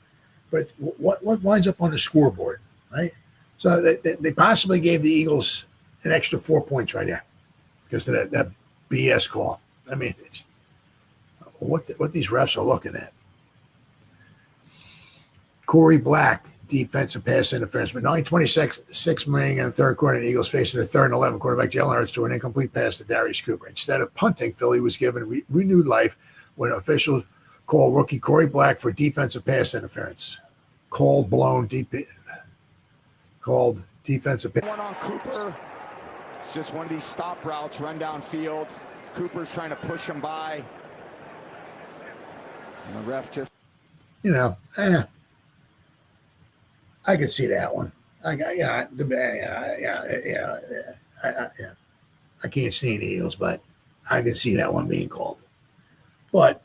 But what winds up on the scoreboard, right? So they possibly gave the Eagles an extra 4 points right there because of that BS call. I mean, it's what these refs are looking at. Corey Black, defensive pass interference, but 9:26 remaining in the third quarter, and the Eagles facing the 3rd and 11 quarterback Jalen Hurts to an incomplete pass to Darius Goedert. Instead of punting, Philly was given renewed life when officials called rookie Corey Black for defensive pass interference. Called defensive pass. One on Cooper. It's just one of these stop routes, run down field. Cooper's trying to push him by. And the ref just... I could see that one. I can't see any Eagles, but I can see that one being called. But,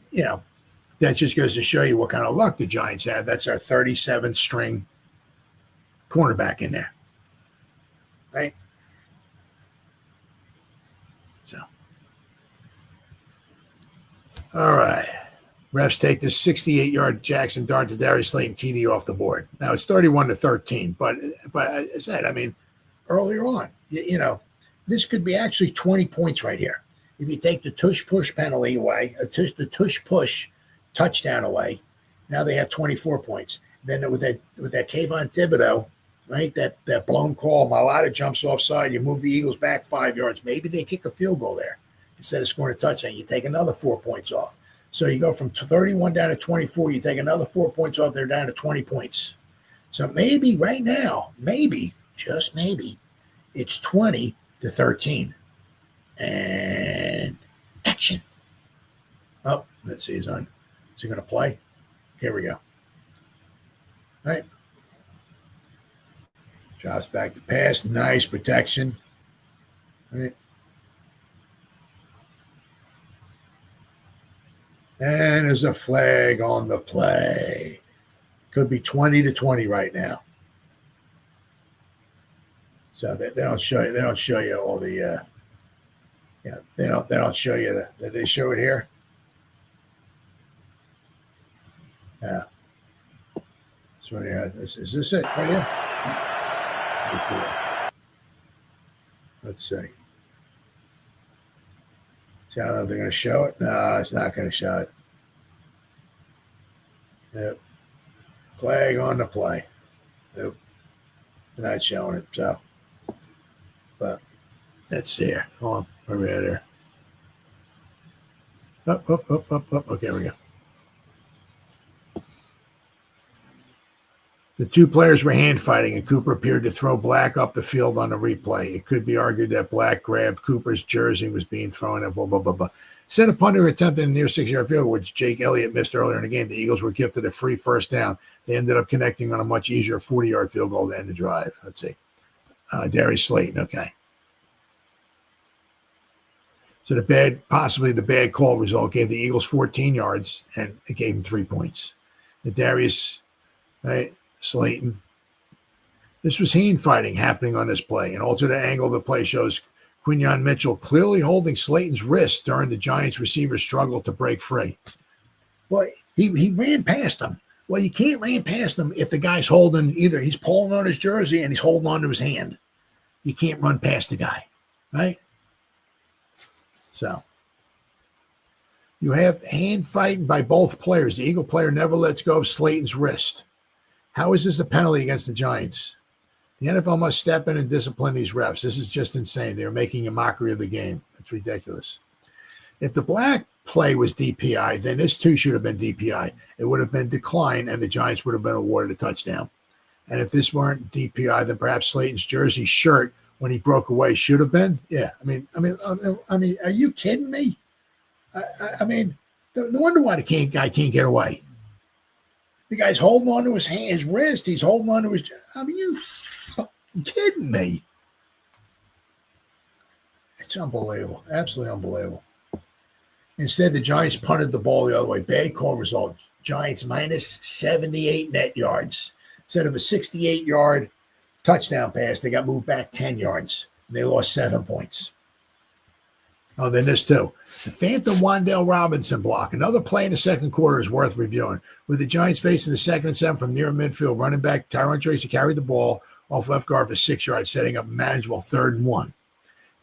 that just goes to show you what kind of luck the Giants have. That's our 37th string cornerback in there. Right? So. All right. Refs take this 68-yard Jaxson Dart to Darius Slayton TD off the board. Now it's 31-13, but as I said, I mean, earlier on, this could be actually 20 points right here. If you take the tush-push penalty away, the tush-push touchdown away, now they have 24 points. Then with that Kayvon Thibodeau, right, that blown call, Mailata jumps offside, you move the Eagles back 5 yards. Maybe they kick a field goal there. Instead of scoring a touchdown, you take another 4 points off. So you go from 31 down to 24. You take another 4 points off. They're down to 20 points. So maybe right now, just maybe, it's 20-13. And action. Oh, let's see. Is he going to play? Here we go. All right. Drops back to pass. Nice protection. All right. And there's a flag on the play. Could be 20-20 right now. So they don't show you. They don't show you all the. They don't show you that. Did they show it here? Yeah. So here, is this it right here? Let's see. I don't know if they're going to show it. No, it's not going to show it. Yep. Flag on the play. Nope. They're not showing it. So, but let's see here. Hold on. Where are we at here? Up. Okay, here we go. The two players were hand fighting, and Cooper appeared to throw Black up the field on the replay. It could be argued that Black grabbed Cooper's jersey and was being thrown at blah, blah, blah, blah. Instead of punter attempted a near 6-yard field goal, which Jake Elliott missed earlier in the game, the Eagles were gifted a free first down. They ended up connecting on a much easier 40-yard field goal to end the drive. Let's see. Darius Slayton, okay. So possibly the bad call result gave the Eagles 14 yards, and it gave them 3 points. The Darius, right? Slayton. This was hand fighting happening on this play. An alternate angle of the play shows Quinyon Mitchell clearly holding Slayton's wrist during the Giants receiver's struggle to break free. Well, he ran past him. Well, you can't run past him if the guy's holding either he's pulling on his jersey and he's holding onto his hand. You can't run past the guy, right? So you have hand fighting by both players. The Eagle player never lets go of Slayton's wrist. How is this a penalty against the Giants? The NFL must step in and discipline these refs. This is just insane. They're making a mockery of the game. It's ridiculous. If the black play was DPI, then this too should have been DPI. It would have been declined, and the Giants would have been awarded a touchdown. And if this weren't DPI, then perhaps Slayton's jersey shirt when he broke away should have been. Yeah, I mean, are you kidding me? I mean, no wonder why the guy can't get away. The guy's holding on to his hand, his wrist. He's holding on to his. I mean, you fucking kidding me? It's unbelievable, absolutely unbelievable. Instead, the Giants punted the ball the other way. Bad call result. Giants minus 78 net yards. Instead of a 68-yard touchdown pass, they got moved back 10 yards. And they lost 7 points. Oh, then this too. The Phantom Wan'Dale Robinson block. Another play in the second quarter is worth reviewing. With the Giants facing the 2nd and 7 from near midfield, running back Tyrone Tracy carried the ball off left guard for 6 yards, setting up a manageable 3rd and 1.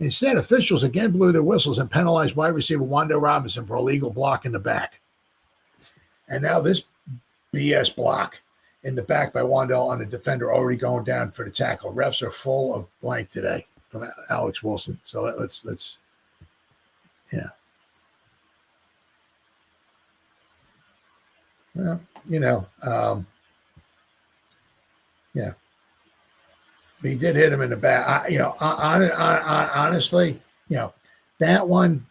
Instead, officials again blew their whistles and penalized wide receiver Wan'Dale Robinson for a legal block in the back. And now this BS block in the back by Wan'Dale on the defender already going down for the tackle. Refs are full of blank today from Alex Wilson. So let's yeah. Well, yeah. He did hit him in the back. Honestly, that one,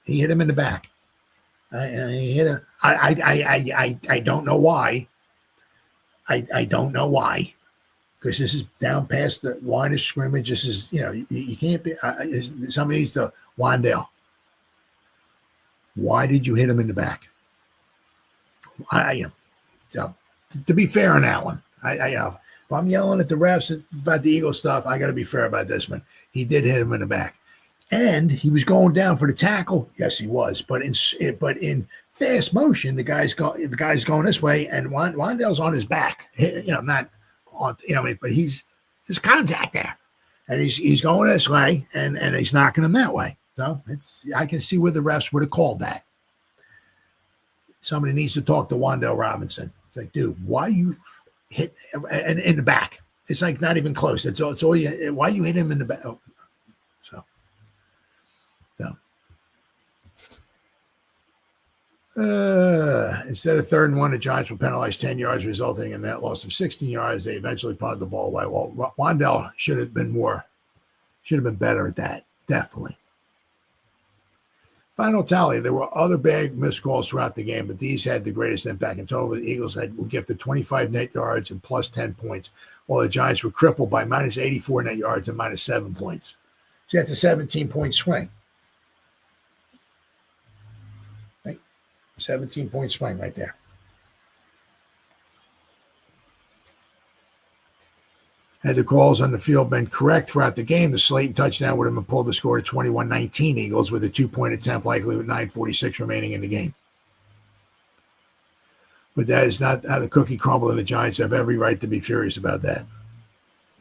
he hit him in the back. He hit him. I don't know why. I don't know why, because this is down past the line of scrimmage. This is, you can't be. Somebody needs to Wan'Dale. Why did you hit him in the back? To be fair on that one, if I'm yelling at the refs about the Eagles stuff, I got to be fair about this one. He did hit him in the back, and he was going down for the tackle. Yes, he was, but in fast motion, the guy's going this way, and Wan'Dale's on his back. Not on. But there's contact there, and he's going this way, and he's knocking him that way. So I can see where the refs would have called that. Somebody needs to talk to Wan'Dale Robinson. It's like, dude, why you hit and in the back? It's like not even close. It's all you. Why you hit him in the back? Oh. So. Instead of 3rd and 1, the Giants were penalized 10 yards, resulting in a net loss of 16 yards. They eventually punted the ball away. Well, Wan'Dale should have been better at that, definitely. Final tally, there were other big missed calls throughout the game, but these had the greatest impact. In total, the Eagles were gifted 25 net yards and plus 10 points, while the Giants were crippled by minus 84 net yards and minus 7 points. So that's a 17-point swing. 17-point swing right there. Had the calls on the field been correct throughout the game, the Slayton touchdown would have pulled the score to 21-19 Eagles with a 2-point attempt, likely with 9:46 remaining in the game. But that is not how the cookie crumbled, and the Giants have every right to be furious about that.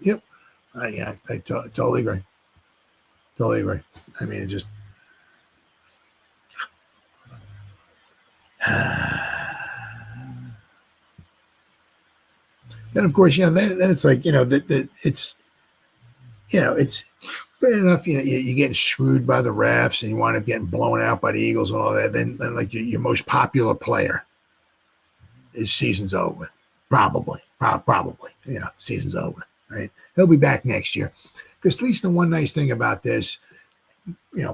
Yep. I totally agree. Totally agree. I mean, it just... Then, of course, then it's like, that it's, it's bad enough, you're getting screwed by the refs and you wind up getting blown out by the Eagles and all that. Then like your most popular player, his season's over with. Probably. Season's over with, right? He'll be back next year. Because at least the one nice thing about this,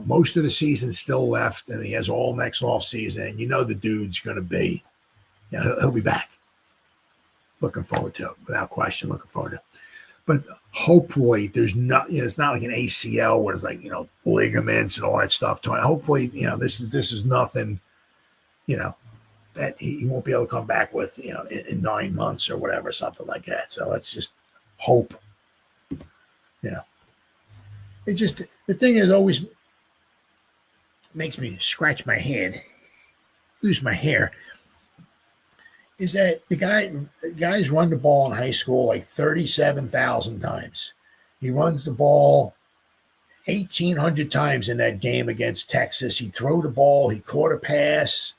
most of the season's still left and he has all next off season. And the dude's going to be, he'll be back. Looking forward to it, without question. Looking forward to it. But hopefully there's not, it's not like an ACL where it's like, ligaments and all that stuff. Hopefully, this is nothing, that he won't be able to come back with, in 9 months or whatever, something like that. So let's just hope, It's just, the thing is always makes me scratch my head, lose my hair, is that the guys run the ball in high school like 37,000 times. He runs the ball 1,800 times in that game against Texas. He threw the ball. He caught a pass.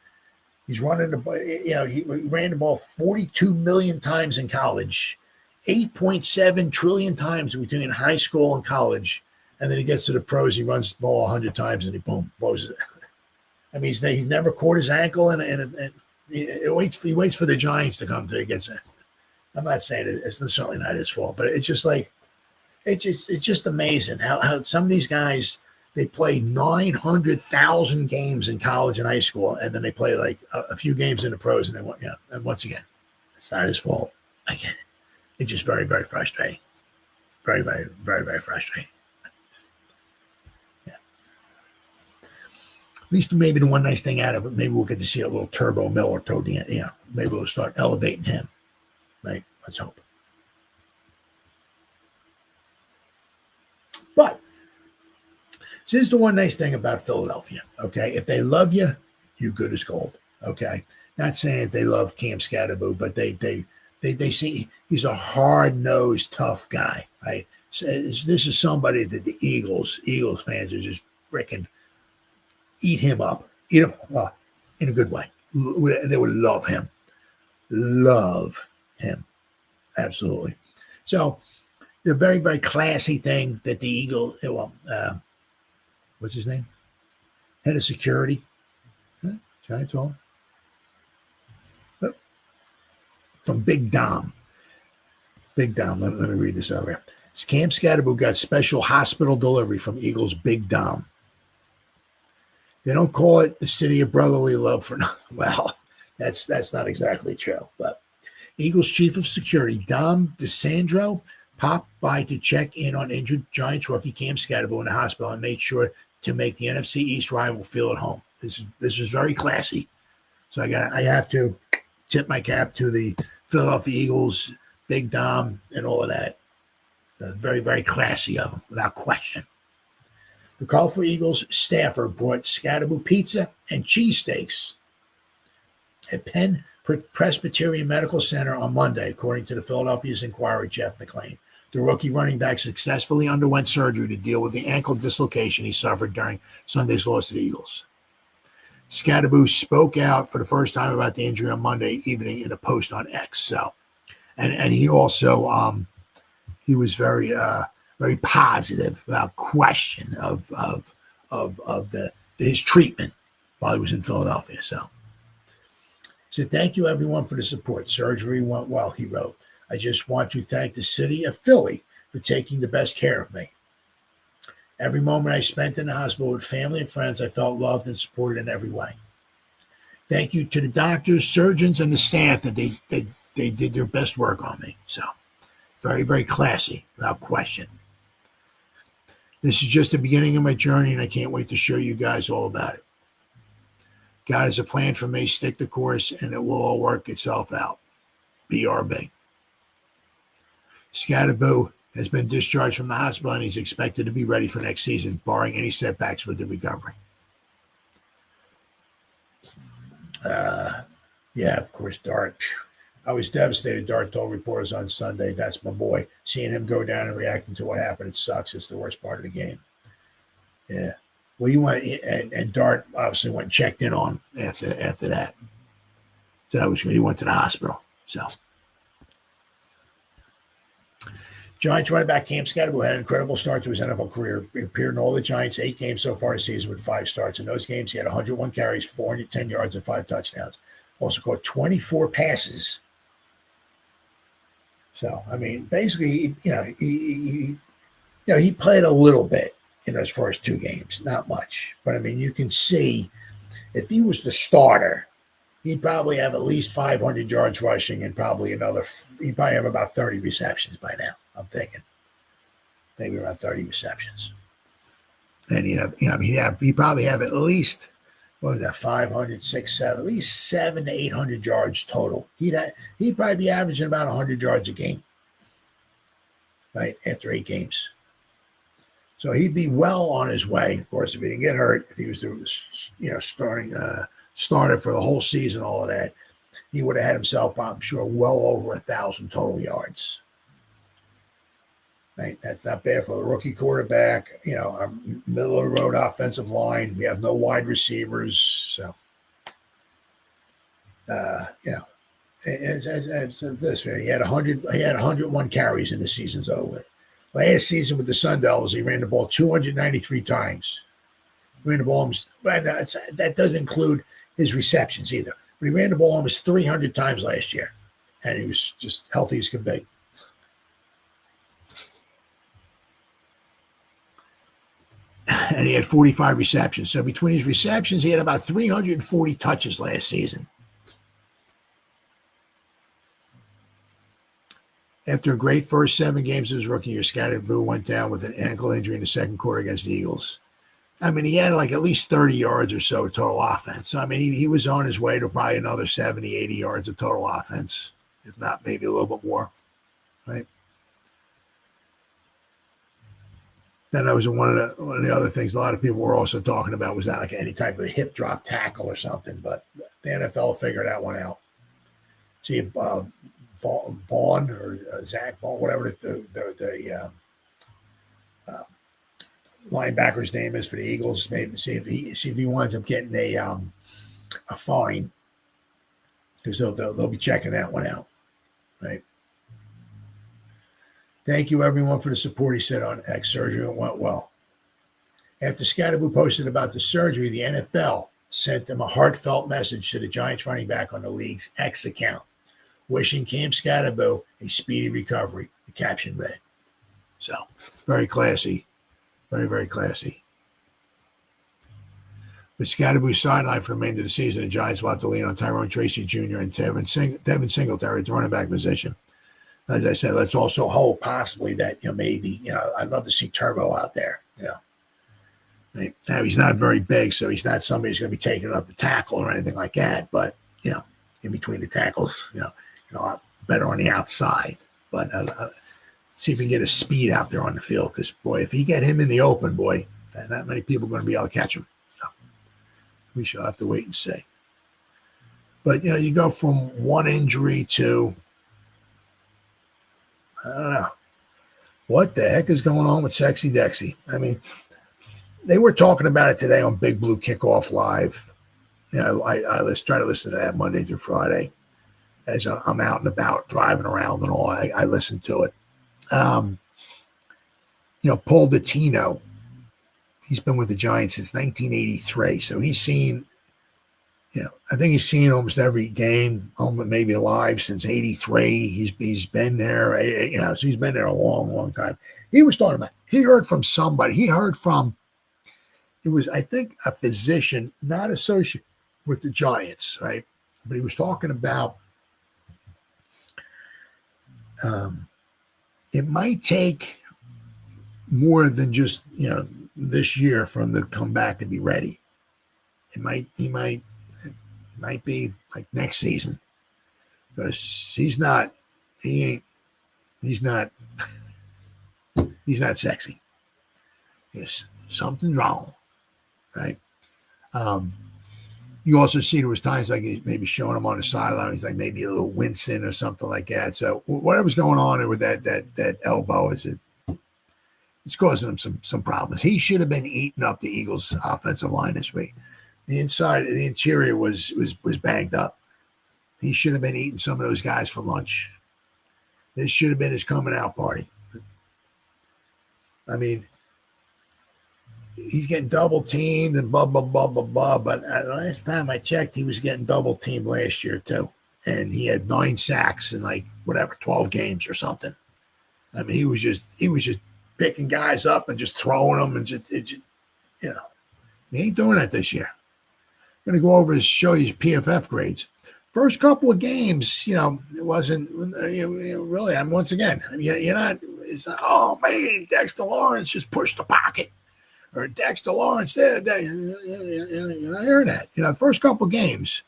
He's running the ball. He ran the ball 42 million times in college, 8.7 trillion times between high school and college. And then he gets to the pros. He runs the ball 100 times and he boom, blows it. I mean, he's never caught his ankle, and he waits for the Giants to come to against it. I'm not saying it's necessarily not his fault, but it's just like it's just amazing how some of these guys, they play 900,000 games in college and high school, and then they play like a few games in the pros, and then and once again, it's not his fault. I get it. It's just very, very frustrating. Very, very, very, very frustrating. Yeah. At least maybe the one nice thing out of it, maybe we'll get to see a little Turbo Miller toward the end. Maybe we'll start elevating him. Right? Let's hope. But this is the one nice thing about Philadelphia. Okay, if they love you, you're good as gold. Okay, not saying that they love Cam Skattebo, but they see he's a hard-nosed, tough guy. Right? So this is somebody that the Eagles fans are just freaking eat him up, in a good way. They would love him. Love him. Absolutely. So the very, very classy thing that the Eagle, what's his name? Head of security. Giants home. From Big Dom. Big Dom. Let me read this over here. Cam Skattebo got special hospital delivery from Eagles Big Dom. They don't call it the city of brotherly love for nothing. Well, that's not exactly true. But Eagles chief of security, Dom DeSandro, popped by to check in on injured Giants rookie Cam Skattebo in the hospital and made sure to make the NFC East rival feel at home. This is very classy. So I have to tip my cap to the Philadelphia Eagles, Big Dom, and all of that. Very, very classy of them, without question. The Colorado Eagles staffer brought Skattebo pizza and cheesesteaks at Penn Presbyterian Medical Center on Monday, according to the Philadelphia's Inquirer, Jeff McClain. The rookie running back successfully underwent surgery to deal with the ankle dislocation he suffered during Sunday's loss to the Eagles. Skattebo spoke out for the first time about the injury on Monday evening in a post on X. So, and he also he was very very positive, without question, of his treatment while he was in Philadelphia. So thank you everyone for the support. Surgery went well, he wrote. I just want to thank the city of Philly for taking the best care of me. Every moment I spent in the hospital with family and friends, I felt loved and supported in every way. Thank you to the doctors, surgeons, and the staff that they did their best work on me. So very, very classy, without question. This is just the beginning of my journey, and I can't wait to show you guys all about it. God has a plan for me. Stick the course, and it will all work itself out. BRB. Skattebo has been discharged from the hospital, and he's expected to be ready for next season, barring any setbacks with the recovery. Of course, Dart. I was devastated. Dart told reporters on Sunday, that's my boy. Seeing him go down and reacting to what happened, it sucks. It's the worst part of the game. Yeah. Well, he went, and Dart obviously went and checked in on him after that. So that was good. He went to the hospital. So Giants running back Cam Skattebo had an incredible start to his NFL career. He appeared in all the Giants' 8 games so far this season with 5 starts. In those games, he had 101 carries, 410 yards, and 5 touchdowns. Also caught 24 passes. So, I mean, basically, he played a little bit in those first 2 games, not much. But, I mean, you can see if he was the starter, he'd probably have at least 500 yards rushing and he'd probably have about 30 receptions by now, I'm thinking. Maybe around 30 receptions. And he'd probably have at least, 500, 6, 7, at least 700 to 800 yards total. He'd probably be averaging about 100 yards a game, right, after 8 games. So he'd be well on his way, of course, if he didn't get hurt, if he was the starter for the whole season, all of that, he would have had himself, I'm sure, well over 1,000 total yards. Right? That's not bad for the rookie quarterback. Our middle of the road offensive line. We have no wide receivers, so it's this. He had 101 carries in the season's over. Last season with the Sun Devils, he ran the ball 293 times. ran the ball almost, that doesn't include his receptions either. But he ran the ball almost 300 times last year, and he was just healthy as could be. And he had 45 receptions. So between his receptions, he had about 340 touches last season. After a great first 7 games of his rookie year, Skattebo went down with an ankle injury in the second quarter against the Eagles. I mean, he had like at least 30 yards or so total offense. So, I mean, he was on his way to probably another 70, 80 yards of total offense, if not maybe a little bit more, right? Then that was one of the other things a lot of people were also talking about, was that like any type of hip drop tackle or something, but the NFL figured that one out. See, Vaughn or Zach Vaughn, whatever the linebacker's name is for the Eagles, maybe see if he winds up getting a fine, because they'll be checking that one out, right? Thank you, everyone, for the support, he said on X. Surgery went well. After Skattebo posted about the surgery, the NFL sent him a heartfelt message to the Giants running back on the league's X account, wishing Cam Skattebo a speedy recovery, the caption read. So, very classy. Very, very classy. With Skattebo's sideline for the remainder of the season, the Giants will have to lean on Tyrone Tracy Jr. and Devin Singletary at the running back position. As I said, let's also hope possibly that, maybe, I'd love to see Turbo out there, Now, he's not very big, so he's not somebody who's going to be taking up the tackle or anything like that. But, in between the tackles, a lot better on the outside. But see if we can get his speed out there on the field, because, boy, if you get him in the open, boy, not many people are going to be able to catch him. So we shall have to wait and see. But, you go from one injury to, I don't know. What the heck is going on with Sexy Dexy? I mean, they were talking about it today on Big Blue Kickoff Live. I try to listen to that Monday through Friday as I'm out and about, driving around and all. I listen to it. Paul Dottino, he's been with the Giants since 1983. So he's seen, I think he's seen almost every game, maybe live since 83. He's been there, so he's been there a long, long time. He was talking about, he heard from somebody. It was, I think, a physician, not associated with the Giants, right? But he was talking about it might take more than just, this year for him to come back and be ready. It might be like next season, because he's not sexy. There's something wrong, right? You also see there was times like he's maybe showing him on the sideline. He's like maybe a little wincing or something like that. So whatever's going on with that elbow, it's causing him some problems. He should have been eating up the Eagles' offensive line this week. The interior was banged up. He should have been eating some of those guys for lunch. This should have been his coming out party. I mean, he's getting double teamed and blah, blah, blah, blah, blah. But last time I checked, he was getting double teamed last year too. And he had 9 sacks in 12 games or something. I mean, he was just picking guys up and just throwing them, and he ain't doing that this year. I'm going to go over show you his PFF grades. First couple of games, it wasn't really. I mean, once again, you're not. It's not, oh man, Dexter Lawrence just pushed the pocket, or Dexter Lawrence there. You're not hearing that. The first couple of games,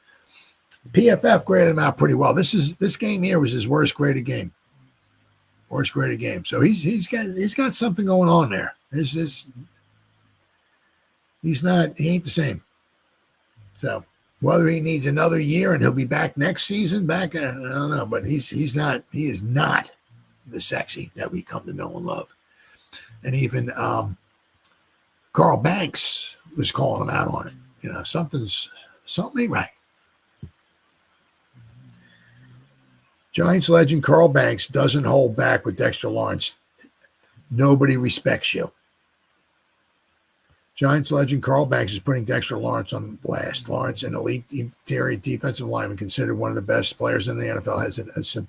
PFF graded him out pretty well. This game here was his worst graded game. So he's got something going on there. He ain't the same. So whether he needs another year and he'll be back next season, I don't know, but he is not the sexy that we come to know and love. And even Carl Banks was calling him out on it. Something ain't right. Giants legend Carl Banks doesn't hold back with Dexter Lawrence. Nobody respects you. Giants legend Carl Banks is putting Dexter Lawrence on blast. Lawrence, an elite interior defensive lineman, considered one of the best players in the NFL,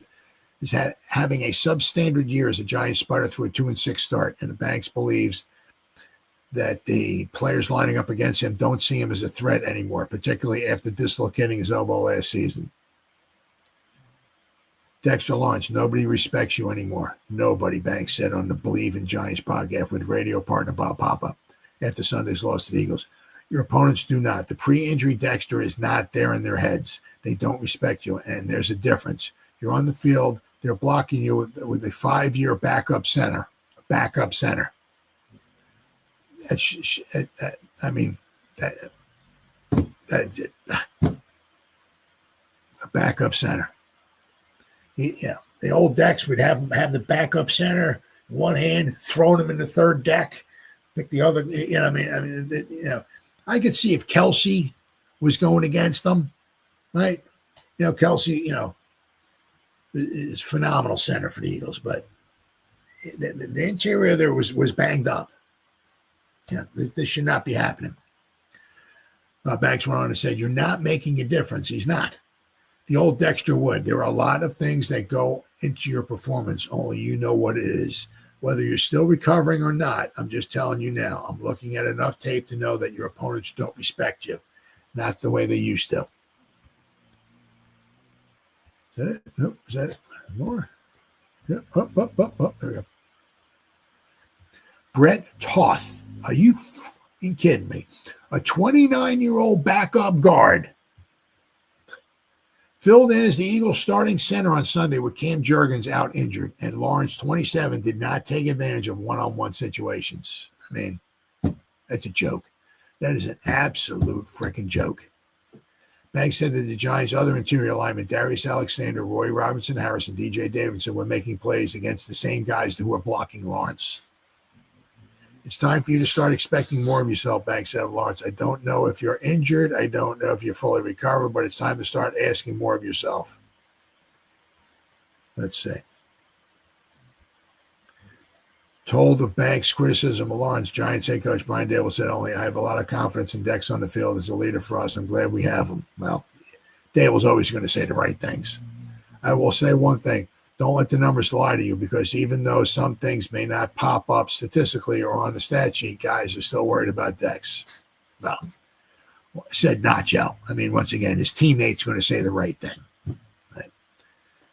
is having a substandard year as a Giants spider through a 2-6 start. And Banks believes that the players lining up against him don't see him as a threat anymore, particularly after dislocating his elbow last season. Dexter Lawrence, nobody respects you anymore. Nobody, Banks said on the Believe in Giants podcast with radio partner Bob Papa after Sunday's loss to the Eagles. Your opponents do not. The pre-injury Dexter is not there in their heads. They don't respect you, and there's a difference. You're on the field. They're blocking you with a 5-year backup center. Backup center. A backup center. The old Dex would have the backup center in one hand, throwing him in the third deck, pick the other. I could see if Kelsey was going against them, right? Kelsey, is phenomenal center for the Eagles, but the interior there was banged up. This should not be happening. Banks went on and said, "You're not making a difference." He's not. The old Dexter would. There are a lot of things that go into your performance. Only you know what it is. Whether you're still recovering or not, I'm just telling you now. I'm looking at enough tape to know that your opponents don't respect you. Not the way they used to. Is that it? Nope. Is that it? More? Yeah. Up. There we go. Brett Toth. Are you fucking kidding me? A 29-year-old backup guard filled in as the Eagles starting center on Sunday with Cam Jurgens out injured, and Lawrence, 27, did not take advantage of one-on-one situations. I mean, that's a joke. That is an absolute freaking joke. Banks said that the Giants' other interior linemen, Darius Alexander, Roy Robinson Harris, and DJ Davidson, were making plays against the same guys who were blocking Lawrence. It's time for you to start expecting more of yourself, Banks said of Lawrence. I don't know if you're injured. I don't know if you're fully recovered, but it's time to start asking more of yourself. Let's see. Told of Banks' criticism of Lawrence, Giants head coach Brian Daboll said only, I have a lot of confidence in Dex on the field as a leader for us. I'm glad we have him. Well, Daboll's always going to say the right things. I will say one thing. Don't let the numbers lie to you, because even though some things may not pop up statistically or on the stat sheet, guys are still worried about Dex. Well, said Nacho. I mean, once again, his teammate's going to say the right thing. Right?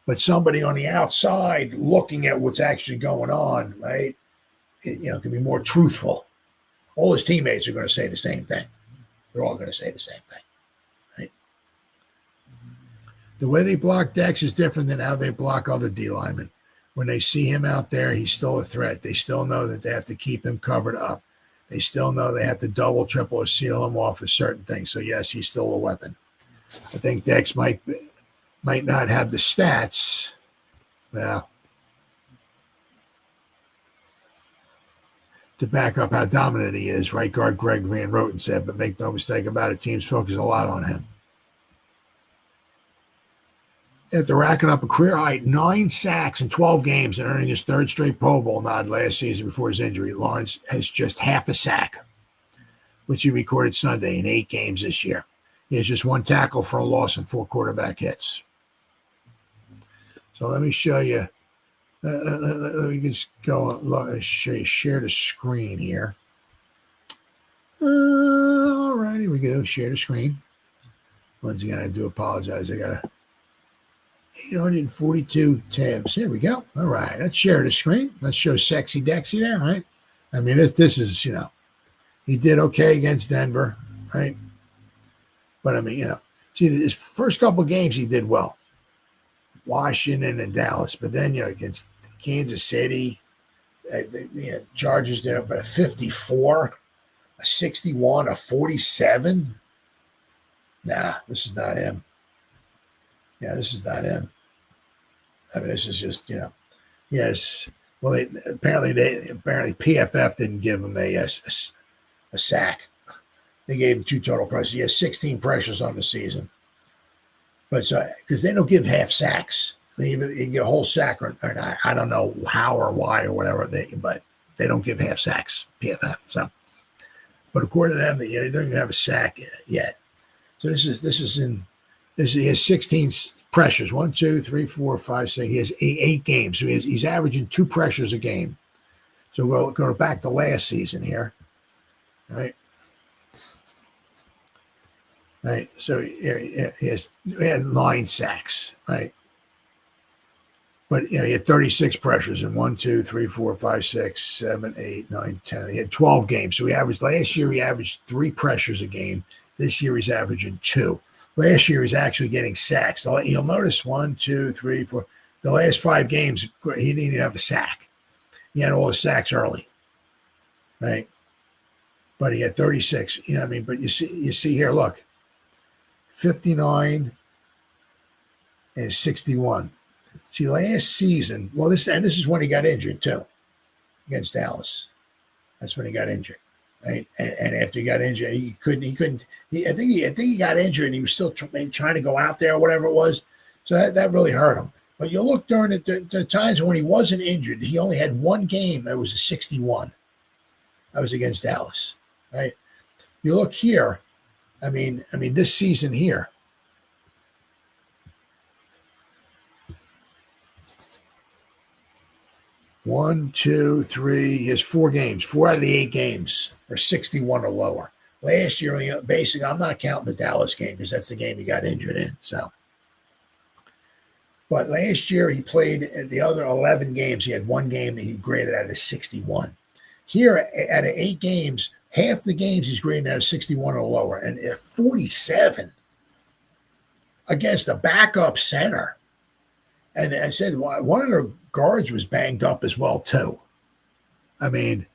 But somebody on the outside looking at what's actually going on, right, can be more truthful. All his teammates are going to say the same thing. They're all going to say the same thing. The way they block Dex is different than how they block other D linemen. When they see him out there, he's still a threat. They still know that they have to keep him covered up. They still know they have to double, triple, or seal him off for certain things. So, yes, he's still a weapon. I think Dex might not have the stats. Well, to back up how dominant he is, right guard Greg Van Roten said, but make no mistake about it, teams focus a lot on him. After racking up a career-high 9 sacks in 12 games and earning his third straight Pro Bowl nod last season before his injury, Lawrence has just half a sack, which he recorded Sunday in 8 games this year. He has just 1 tackle for a loss and 4 quarterback hits. So let me show you. Let me just go show you. Share the screen here. All right, here we go. Share the screen. Once again, I do apologize. I got 842 tabs. Here we go. All right. Let's share the screen. Let's show Sexy Dexy there, right? I mean, this is, he did okay against Denver, right? But, I mean, see, his first couple of games he did well. Washington and Dallas. But then, against Kansas City, Chargers did up at a 54, a 61, a 47. Nah, this is not him. Yeah, this is not him. I mean, this is just, yes. Well, apparently PFF didn't give him a sack. They gave him 2 total pressures. He has 16 pressures on the season. But so, because they don't give half sacks. They get a whole sack or not. I don't know how or why or whatever, but they don't give half sacks, PFF. So But according to them, they don't even have a sack yet. So he has 16 pressures. 1, 2, 3, 4, 5, 6. He has eight games. So he's averaging 2 pressures a game. So we'll go back to last season here. Right. Right. So he had 9 sacks. Right. But he had 36 pressures in 1, 2, 3, 4, 5, 6, 7, 8, 9, 10. He had 12 games. So last year he averaged 3 pressures a game. This year he's averaging 2. Last year he's actually getting sacks. You'll notice 1, 2, 3, 4. The last 5 games he didn't even have a sack. He had all his sacks early, right? But he had 36. You know what I mean? But you see here, look, 59 and 61. See, last season, this is when he got injured too, against Dallas. That's when he got injured, right? And after he got injured, he couldn't. I think he got injured, and he was still trying to go out there or whatever it was. So that really hurt him. But you look during the times when he wasn't injured, he only had 1 game that was a 61. That was against Dallas, right? You look here. I mean, this season here. One, 2, 3. He has 4 games. 4 out of the 8 games are 61 or lower. Last year, basically, I'm not counting the Dallas game because that's the game he got injured in. So, but last year he played the other 11 games. He had 1 game that he graded out of 61. Here, out of 8 games, half the games he's grading out of 61 or lower, and 47 against a backup center. And I said one of the guards was banged up as well too. I mean,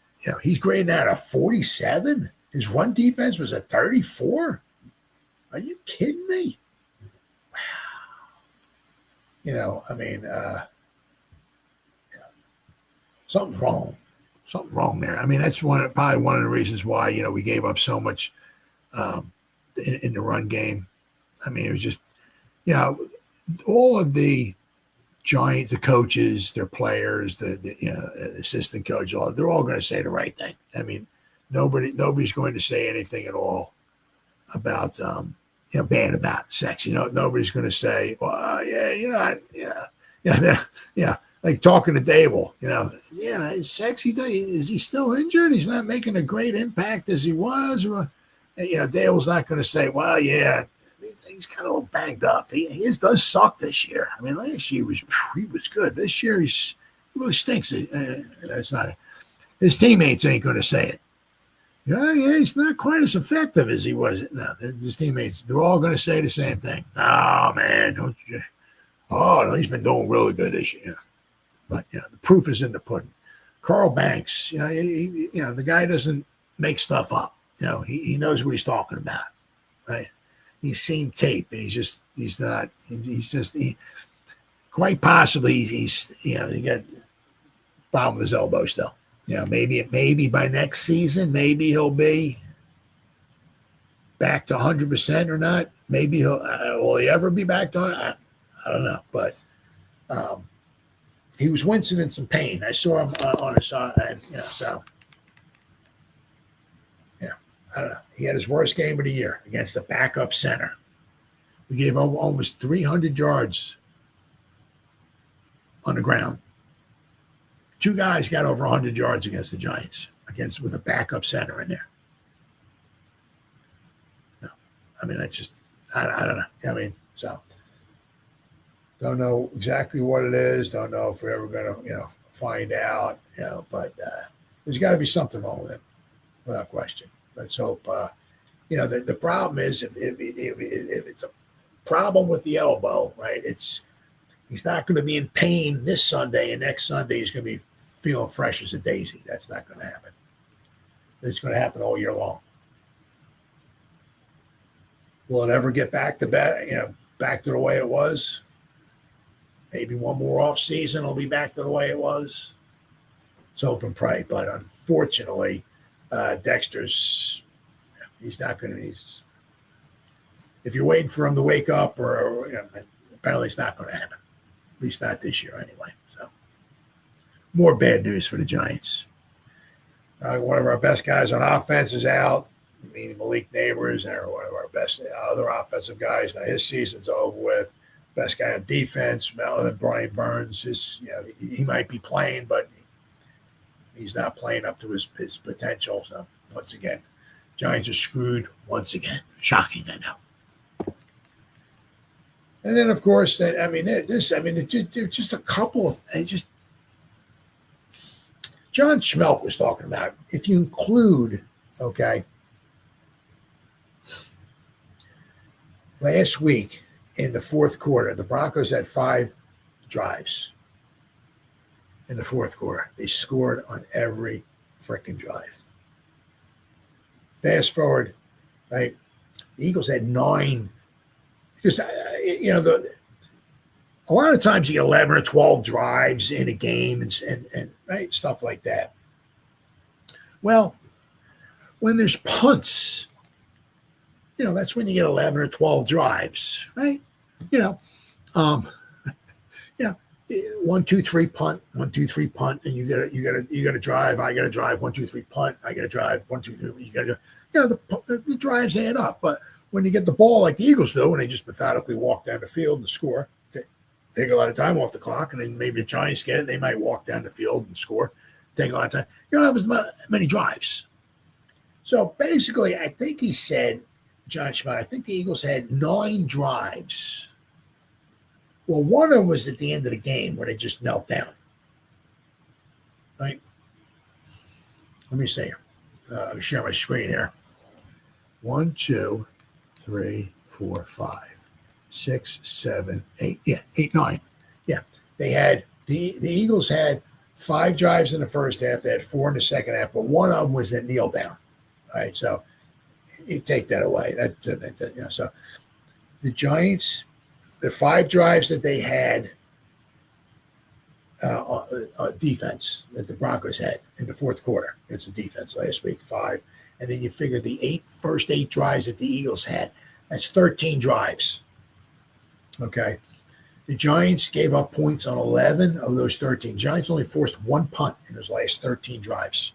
he's grading out of 47. His run defense was a 34. Are you kidding me? Wow. Something's wrong. Something wrong there. I mean, that's probably one of the reasons why we gave up so much in the run game. I mean, it was just all of the Giants, the coaches, their players, the assistant coach, they're all going to say the right thing. I mean, nobody's going to say anything at all about bad about sex. Nobody's going to say, well, like talking to Dable. Is sexy? Is he still injured? He's not making a great impact as he was. Dable's not going to say, well, yeah. He's kind of a little banged up. He does suck this year. I mean, last year he was good. This year he really stinks. It's not. His teammates ain't going to say it. Yeah, he's not quite as effective as he was. No, his teammates, they're all going to say the same thing. Oh man, don't you? Oh no, he's been doing really good this year. But the proof is in the pudding. Carl Banks, the guy doesn't make stuff up. He knows what he's talking about, right? He's seen tape, and quite possibly he got a problem with his elbow still. Maybe by next season, maybe he'll be back to 100% or not. Maybe will he ever be back to? I don't know, but he was wincing in some pain. I saw him on his side, so. I don't know. He had his worst game of the year against the backup center. We gave him almost 300 yards on the ground. 2 guys got over 100 yards against the Giants, with a backup center in there. No, I mean, that's just, I don't know. I mean, so don't know exactly what it is. Don't know if we're ever going to, find out, but there's got to be something wrong with him, without question. Let's hope. The problem is if it's a problem with the elbow, right? He's not going to be in pain this Sunday, and next Sunday he's going to be feeling fresh as a daisy. That's not going to happen. It's going to happen all year long. Will it ever get back to the way it was? Maybe one more off season, it'll be back to the way it was. Let's hope and pray. But unfortunately, Dexter's, he's not going to. If you're waiting for him to wake up, or apparently it's not going to happen. At least not this year, anyway. So, more bad news for the Giants. One of our best guys on offense is out, meaning Malik Neighbors, and one of our best other offensive guys. Now his season's over with. Best guy on defense, other than Brian Burns, he might be playing, but he's not playing up to his potential. So once again, Giants are screwed once again. Shocking, I know. And then, of course, there's just a couple of just. John Schmelk was talking about, if you include, last week in the fourth quarter, the Broncos had 5 drives in the fourth quarter. They scored on every freaking drive. Fast forward, right? The Eagles had 9, because, a lot of times you get 11 or 12 drives in a game and right, stuff like that. Well, when there's punts, that's when you get 11 or 12 drives, right? 1, 2, 3 punt, 1, 2, 3 punt, and you got to drive. I got to drive 1, 2, 3 punt. I got to drive 1, 2, 3. You got to, the drives add up. But when you get the ball like the Eagles do, and they just methodically walk down the field and score, take a lot of time off the clock, and then maybe the Giants get it. They might walk down the field and score. Take a lot of time. You don't have as many drives. So basically, I think he said, John Schmidt, I think the Eagles had 9 drives. Well, one of them was at the end of the game where they just knelt down. Right? Let me see. I'll share my screen here. 1, 2, 3, 4, 5. 6, 7, 8. Yeah, 8, 9. Yeah. They had the Eagles had 5 drives in the first half. They had 4 in the second half, but one of them was that kneel down. All right, so you take that away. So the Giants, the 5 drives that they had defense that the Broncos had in the fourth quarter. It's the defense last week, 5. And then you figure the first 8 drives that the Eagles had. That's 13 drives. Okay. The Giants gave up points on 11 of those 13. Giants only forced 1 punt in those last 13 drives.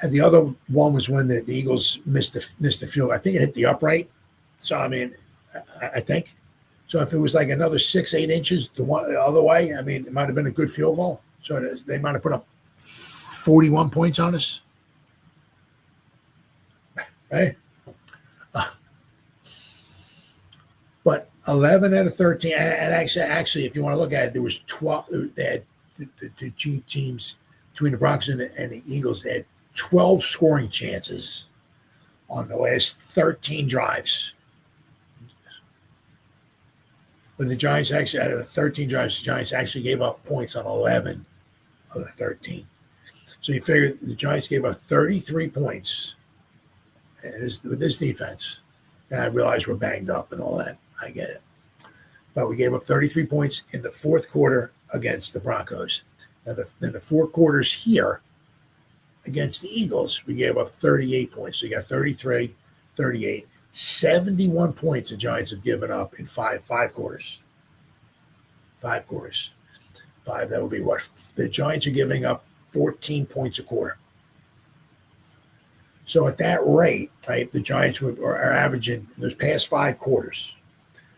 And the other one was when the Eagles missed the field. I think it hit the upright. So, I think. So if it was like another 6, 8 inches the other way, it might have been a good field goal. So they might have put up 41 points on us. Right? But 11 out of 13, and actually, if you want to look at it, there was 12. They had the 2 teams between the Broncos and the Eagles. They had 12 scoring chances on the last 13 drives. But the Giants actually, out of the 13 drives, the Giants actually gave up points on 11 of the 13. So you figure the Giants gave up 33 points with this defense. And I realize we're banged up and all that. I get it. But we gave up 33 points in the fourth quarter against the Broncos. Now, in the 4 quarters here against the Eagles, we gave up 38 points. So you got 33, 38, 71 points the Giants have given up in five quarters. 5 quarters. 5, that would be what? The Giants are giving up 14 points a quarter. So at that rate, right, the Giants are averaging those past 5 quarters.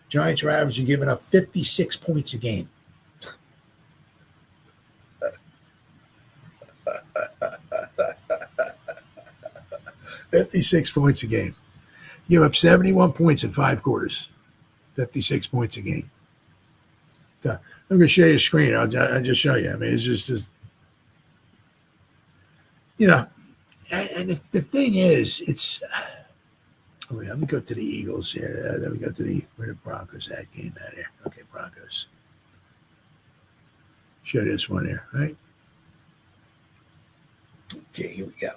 Giants are averaging giving up 56 points a game. 56 points a game. Give up 71 points in 5 quarters. 56 points a game. So I'm going to show you the screen. I'll just show you. It's just and the thing is, it's. Let me go to the Eagles here. Let me go to where the Broncos had game out here. Okay, Broncos. Show this one here, right? Okay, here we go.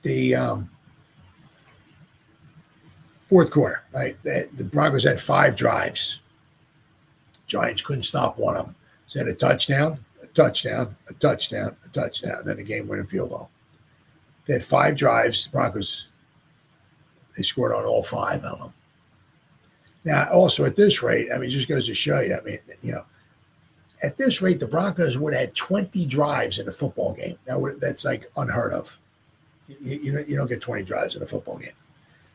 The fourth quarter, right? The Broncos had 5 drives. Giants couldn't stop one of them. So they had a touchdown, a touchdown, a touchdown, a touchdown, then a game-winning field goal. They had 5 drives. The Broncos, they scored on all 5 of them. Now, also at this rate, it just goes to show you, At this rate, the Broncos would have had 20 drives in a football game. That's like unheard of. You don't get 20 drives in a football game.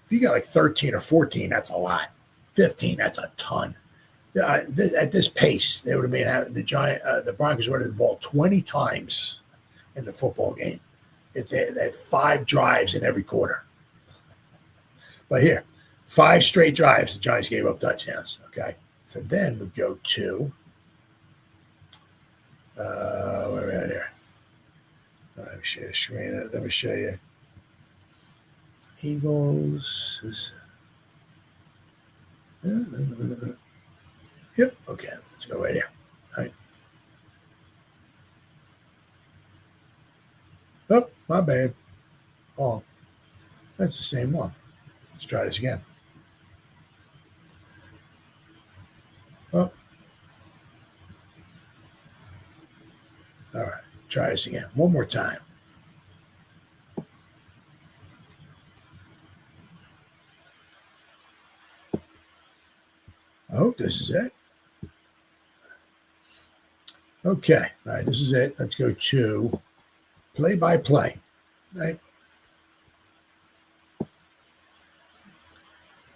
If you got like 13 or 14, that's a lot. 15, that's a ton. At this pace, they would have made the Broncos would have the ball 20 times in the football game if they had 5 drives in every quarter. But here, 5 straight drives, the Giants gave up touchdowns. Okay, so then we go to where are we at here? Let me share the screen. Let me show you. Eagles. Yep. Okay. Let's go right here. All right. Oh, my bad. Oh, that's the same one. Let's try this again. Oh. All right. Try this again. One more time. I hope this is it. Okay. All right. This is it. Let's go to play-by-play. Right.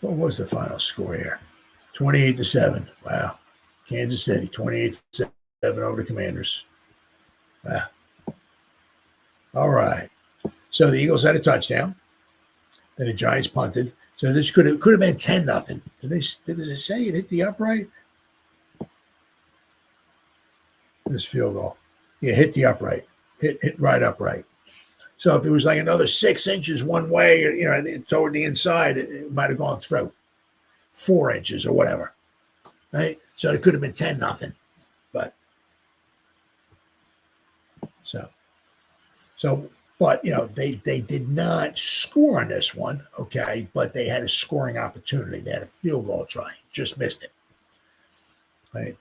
What was the final score here? 28-7. Wow. Kansas City, 28-7 over the Commanders. Wow. All right. So the Eagles had a touchdown. Then the Giants punted. So this could have been 10-0. Did it say it hit the upright? This field goal. Yeah, hit the upright. Hit right upright. So if it was like another 6 inches one way, toward the inside, it might have gone through 4 inches or whatever. Right? So it could have been 10-0. But but they did not score on this one, okay, but they had a scoring opportunity. They had a field goal try, just missed it. Right.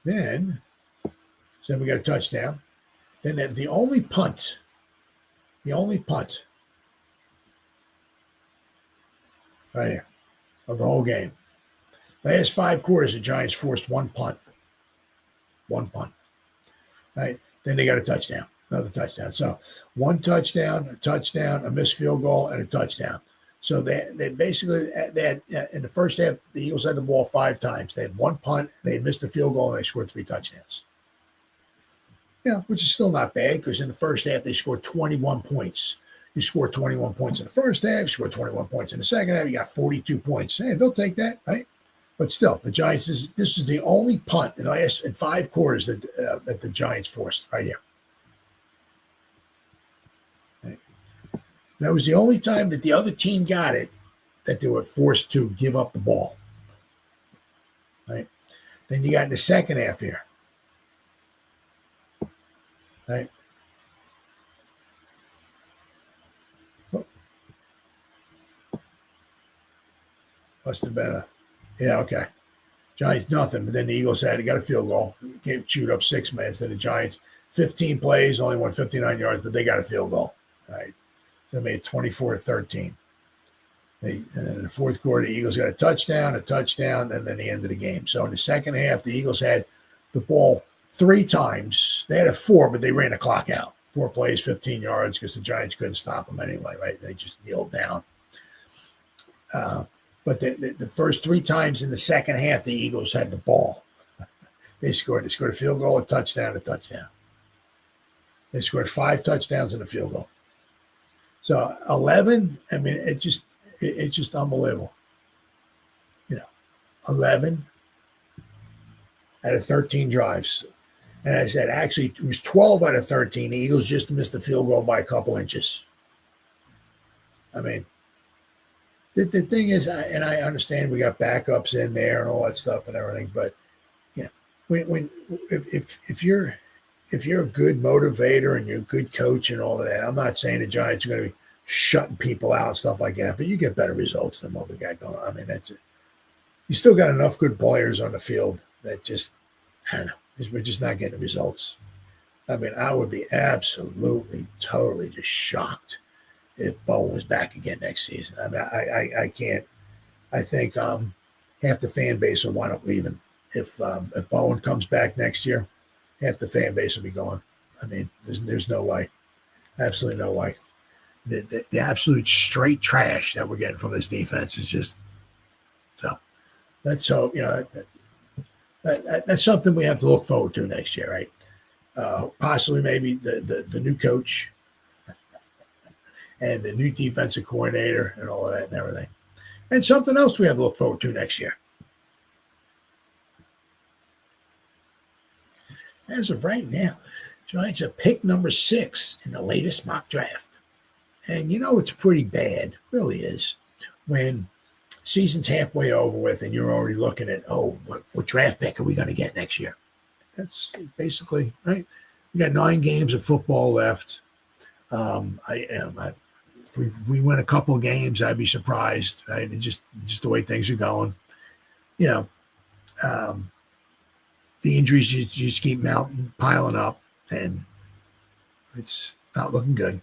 Then we got a touchdown. Then the only punt right here of the whole game. Last 5 quarters, the Giants forced one punt. Right? Then they got a touchdown, another touchdown. So 1 touchdown, a touchdown, a missed field goal, and a touchdown. So they basically had in the first half, the Eagles had the ball 5 times. They had 1 punt, they missed a field goal, and they scored 3 touchdowns. Yeah, which is still not bad because in the first half, they scored 21 points. You scored 21 points in the first half, you scored 21 points in the second half, you got 42 points. Hey, they'll take that, right? But still, the Giants, this is the only punt in 5 quarters that the Giants forced right here. Right. That was the only time that the other team got it, that they were forced to give up the ball. Right. Then you got in the second half here. Right. Oh. Must have been yeah, okay. Giants, nothing. But then the Eagles got a field goal. Chewed up 6 minutes. Then the Giants, 15 plays, only won 59 yards, but they got a field goal. All right. They made 24-13. And then in the fourth quarter, the Eagles got a touchdown, and then the end of the game. So in the second half, the Eagles had the ball 3 times. They had a 4, but they ran the clock out. 4 plays, 15 yards, because the Giants couldn't stop them anyway, right? They just kneeled down. But the first 3 times in the second half, the Eagles had the ball. They scored a field goal, a touchdown. They scored 5 touchdowns and a field goal. So 11, I mean, it's just unbelievable. 11 out of 13 drives. And I said, actually, it was 12 out of 13. The Eagles just missed the field goal by a couple inches. I mean, the thing is, and I understand we got backups in there and all that stuff and everything, but if you're a good motivator and you're a good coach and all of that, I'm not saying the Giants are going to be shutting people out and stuff like that, but you get better results than what we got going on. I mean, that's it. You still got enough good players on the field that just, I don't know, we're just not getting results. I mean, I would be absolutely, totally just shocked if Bo was back again next season. I mean, I can't. I think half the fan base will wind up leaving if Bowen comes back next year, half the fan base will be gone. I mean, there's no way, absolutely no way. The absolute straight trash that we're getting from this defense is just so. That's so that's something we have to look forward to next year, right? Possibly maybe the new coach and the new defensive coordinator and all of that and everything. And something else we have to look forward to next year. As of right now, Giants are pick number 6 in the latest mock draft. And it's pretty bad, really is, when season's halfway over with and you're already looking at, what draft pick are we going to get next year? That's basically, right? We got 9 games of football left. If we win a couple of games, I'd be surprised, right? And just the way things are going. The injuries you just keep piling up, and it's not looking good.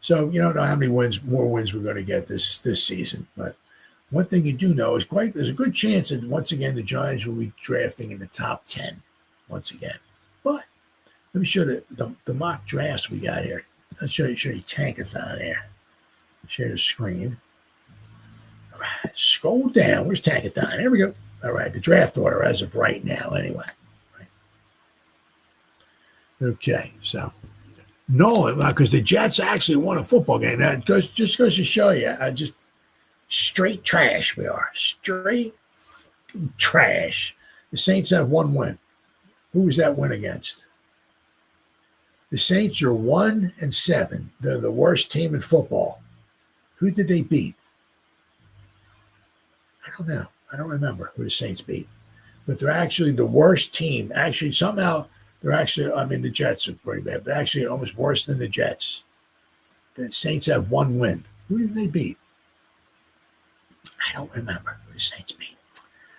So you don't know how many more wins we're going to get this season. But one thing you do know is there's a good chance that once again the Giants will be drafting in the top 10 once again. But let me show the mock drafts we got here. I'll show you Tankathon here. Share the screen. All right, scroll down. Where's Tankathon? Here we go. All right, the draft order as of right now, anyway. Right. Okay, so Nolan, because the Jets actually won a football game. That goes to show you, just straight trash we are. Straight trash. The Saints have 1 win. Who was that win against? The Saints are 1-7. They're the worst team in football. Who did they beat? I don't know. I don't remember who the Saints beat. But they're actually the worst team. Actually, somehow, the Jets are pretty bad. They're actually almost worse than the Jets. The Saints have 1 win. Who did they beat? I don't remember who the Saints beat.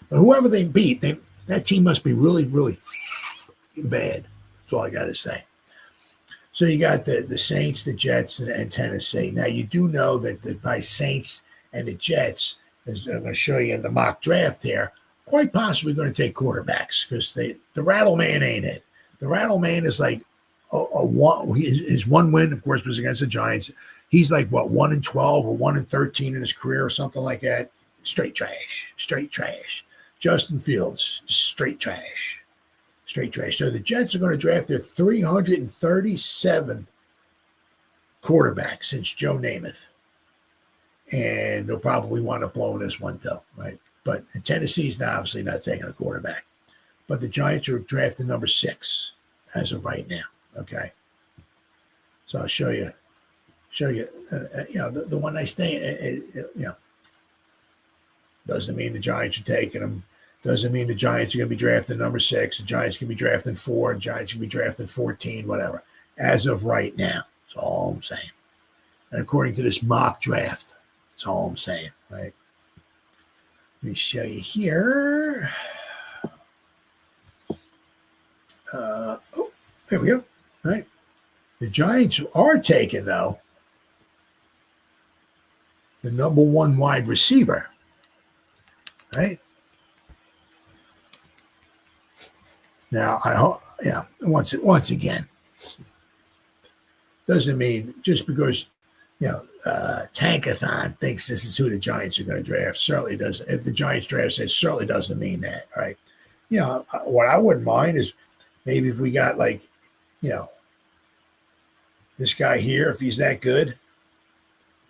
But whoever they beat, that team must be really, really bad. That's all I got to say. So you got the Saints, the Jets, and Tennessee. Now, you do know that by Saints and the Jets, as I'm going to show you in the mock draft here, quite possibly going to take quarterbacks because the Rattle Man ain't it. The Rattle Man is like his 1 win, of course, was against the Giants. He's like, 1-12 or 1-13 in his career or something like that. Straight trash. Straight trash. Justin Fields, straight trash. Straight trash. So the Jets are going to draft their 337th quarterback since Joe Namath. And they'll probably wind up blowing this one, though, right? But Tennessee's obviously not taking a quarterback. But the Giants are drafting number 6 as of right now, okay? So I'll show you, the one I stay, doesn't mean the Giants are taking them. Doesn't mean the Giants are going to be drafting number 6. The Giants can be drafting 4. The Giants can be drafting 14, whatever. As of right now, that's all I'm saying. And according to this mock draft, that's all I'm saying, right? Let me show you here. There we go. All right. The Giants are taking, though, the number 1 wide receiver, right? Now, I hope, once again, doesn't mean just because, Tankathon thinks this is who the Giants are going to draft. Certainly doesn't. If the Giants draft says, certainly doesn't mean that, right? What I wouldn't mind is maybe if we got this guy here, if he's that good.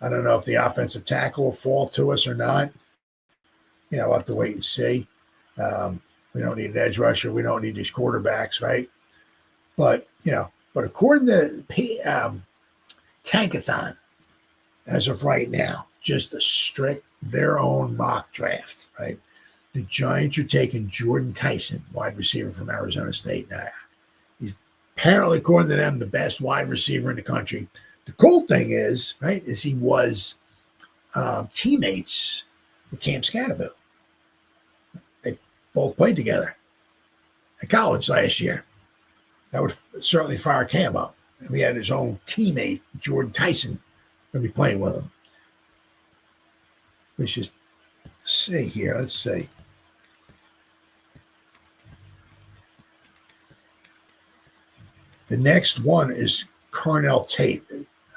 I don't know if the offensive tackle will fall to us or not. We'll have to wait and see. We don't need an edge rusher. We don't need these quarterbacks, right? But according to Tankathon, as of right now, just a strict their own mock draft, right? The Giants are taking Jordan Tyson, wide receiver from Arizona State. Now, he's apparently, according to them, the best wide receiver in the country. The cool thing is, right, is he was teammates with Cam Skattebo. They both played together at college last year. That would certainly fire Cam up. And he had his own teammate, Jordan Tyson, going to be playing with him. Let's just see here. Let's see. The next one is Carnell Tate.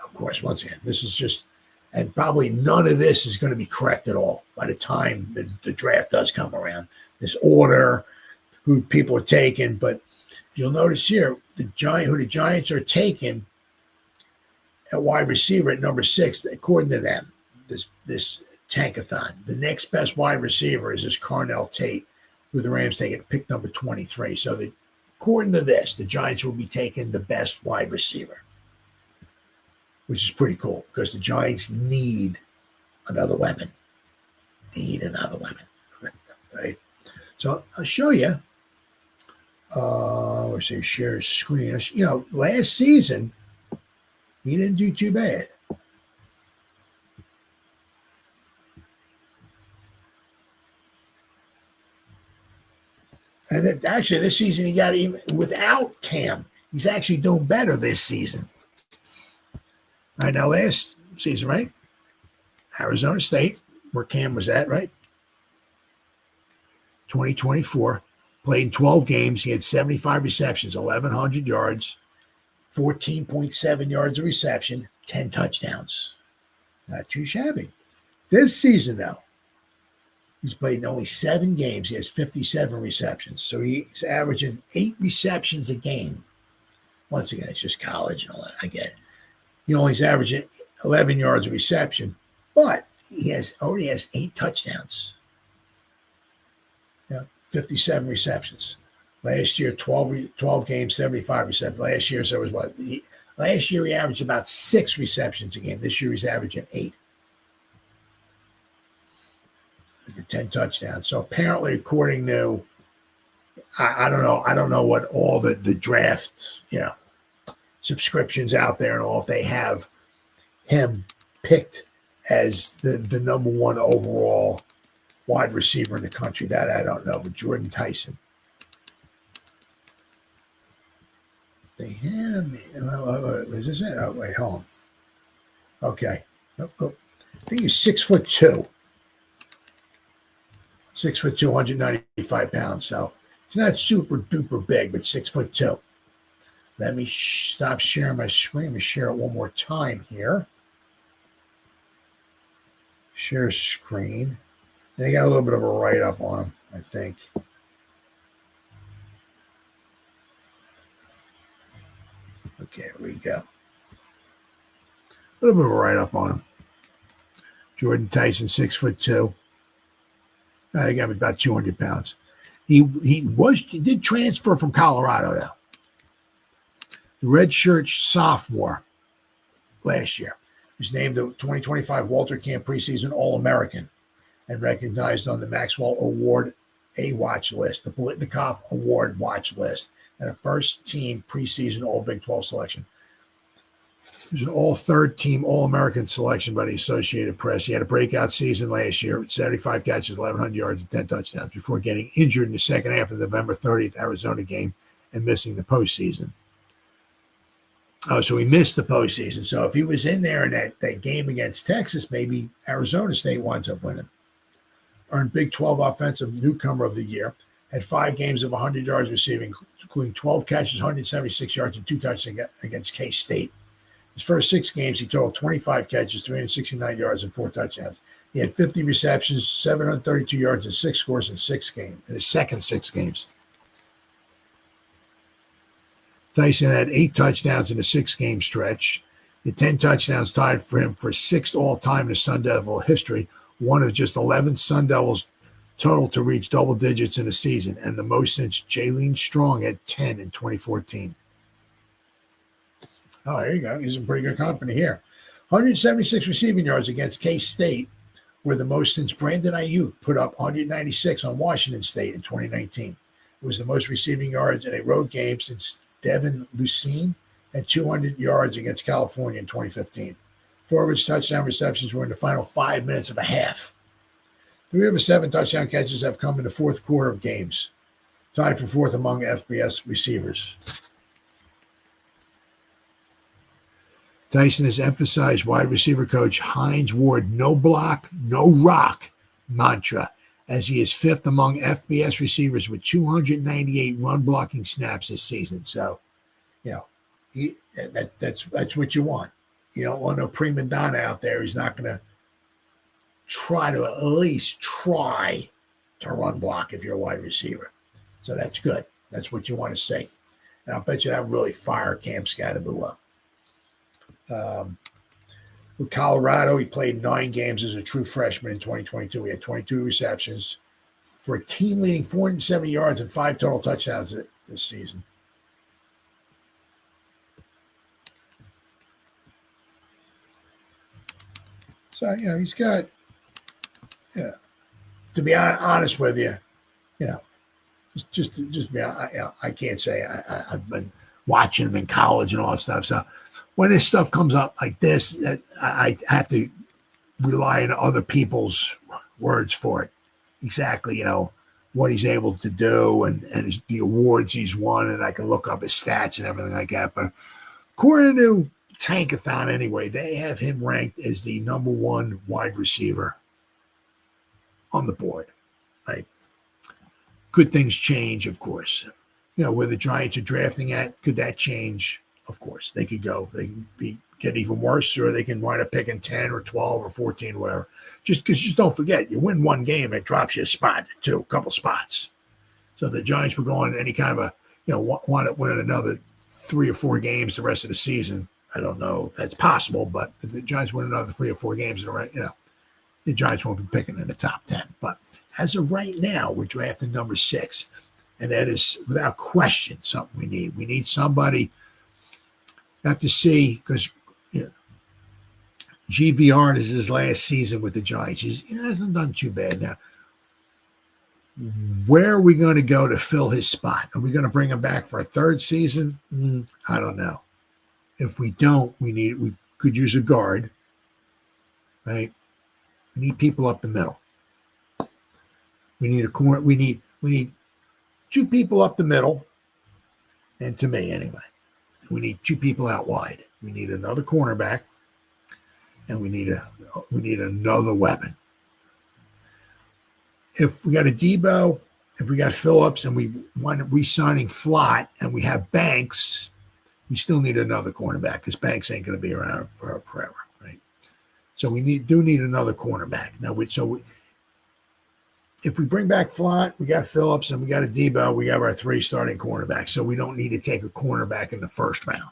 Of course, once again, this is just, and probably none of this is going to be correct at all by the time the draft does come around. This order, who people are taking, but you'll notice here, who the Giants are taking at wide receiver at number 6, according to them, this tankathon. The next best wide receiver is this Carnell Tate, who the Rams take at pick number 23. So according to this, the Giants will be taking the best wide receiver, which is pretty cool because the Giants need another weapon. Right? So I'll show you. Let's say share screen. You know, last season, he didn't do too bad. And actually, this season, he got even without Cam. He's actually doing better this season. All right, now last season, right? Arizona State, where Cam was at, right? 2024. Played in 12 games. He had 75 receptions, 1,100 yards, 14.7 yards of reception, 10 touchdowns. Not too shabby. This season, though, he's played in only 7 games. He has 57 receptions. So he's averaging 8 receptions a game. Once again, it's just college and all that. I get it. He only's averaging 11 yards of reception, but he already has 8 touchdowns. 57 receptions. Last year, 12 games, 75 receptions. Last year, so it was what? Last year, he averaged about 6 receptions a game. This year, he's averaging 8. With the 10 touchdowns. So apparently, according to, I don't know what all the drafts, subscriptions out there and all, if they have him picked as the number 1 overall wide receiver in the country. That I don't know, but Jordan Tyson. They had him. Is this it? Oh, wait, hold on. Okay. I think he's 6'2". 6'2", 195 pounds. So he's not super duper big, but 6'2". Let me stop sharing my screen. Let me share it one more time here. Share screen. And they got a little bit of a write-up on him, I think. Okay, here we go. A little bit of a write-up on him. Jordan Tyson, 6'2". He got about 200 pounds. He did transfer from Colorado, though. The redshirt sophomore last year. He was named the 2025 Walter Camp preseason All-American and recognized on the Maxwell Award A-Watch list, the Politnikov Award watch list, and a first-team preseason All-Big 12 selection. He was an all-third-team All-American selection by the Associated Press. He had a breakout season last year with 75 catches, 1,100 yards, and 10 touchdowns before getting injured in the second half of the November 30th Arizona game and missing the postseason. Oh, so he missed the postseason. So if he was in there in that game against Texas, maybe Arizona State winds up winning. Earned Big 12 Offensive Newcomer of the Year. Had 5 games of 100 yards receiving, including 12 catches, 176 yards, and 2 touchdowns against K-State. His first 6 games, he totaled 25 catches, 369 yards, and 4 touchdowns. He had 50 receptions, 732 yards, and 6 scores in 6 games, in his second 6 games. Tyson had 8 touchdowns in a 6-game stretch. The 10 touchdowns tied for him for 6th all-time in the Sun Devil history, one of just 11 Sun Devils total to reach double digits in a season, and the most since Jaylene Strong at 10 in 2014. Oh, there you go. He's in pretty good company here. 176 receiving yards against K-State were the most since Brandon Ayuk put up 196 on Washington State in 2019. It was the most receiving yards in a road game since Devin Lucene had 200 yards against California in 2015. 4 of his touchdown receptions were in the final 5 minutes of a half. 3 of his 7 touchdown catches have come in the fourth quarter of games, tied for 4th among FBS receivers. Tyson has emphasized wide receiver coach Hines Ward's no block, no rock mantra, as he is 5th among FBS receivers with 298 run blocking snaps this season. So, That's what you want. You don't want no prima donna out there who's not going to try to at least try to run block if you're a wide receiver. So that's good. That's what you want to see. And I'll bet you that really fire Cam Skattebo up. With Colorado, he played 9 games as a true freshman in 2022. He had 22 receptions for a team-leading 470 yards and 5 total touchdowns this season. So, he's got, to be honest with you, just be, I can't say I've been watching him in college and all that stuff. So when this stuff comes up like this, I have to rely on other people's words for it. Exactly, what he's able to do and the awards he's won, and I can look up his stats and everything like that. But according to Tankathon anyway, they have him ranked as the number 1 wide receiver on the board, right? Could things change? Of course. Where the Giants are drafting at, could that change? Of course. They could go. They can get even worse, or they can wind up picking 10 or 12 or 14, whatever. Just don't forget, you win one game, it drops you a spot, a couple spots. So the Giants were going any kind of want to win another 3 or 4 games the rest of the season. I don't know if that's possible, but if the Giants win another 3 or 4 games, the Giants won't be picking in the top 10. But as of right now, we're drafting number 6. And that is, without question, something we need. We need somebody, have to see, because GVR is his last season with the Giants. He hasn't done too bad now. Where are we going to go to fill his spot? Are we going to bring him back for a 3rd season? I don't know. If we don't, we could use a guard, right? We need people up the middle. We need a corner. We need 2 people up the middle, and to me anyway, we need 2 people out wide. We need another cornerback, and we need another weapon. If we got a Debo, if we got Phillips, and we wind up re-signing Flott, and we have Banks, we still need another cornerback because Banks ain't going to be around forever, right? So we do need another cornerback. Now, if we bring back Flott, we got Phillips, and we got a Debo, we have our 3 starting cornerbacks. So we don't need to take a cornerback in the 1st round,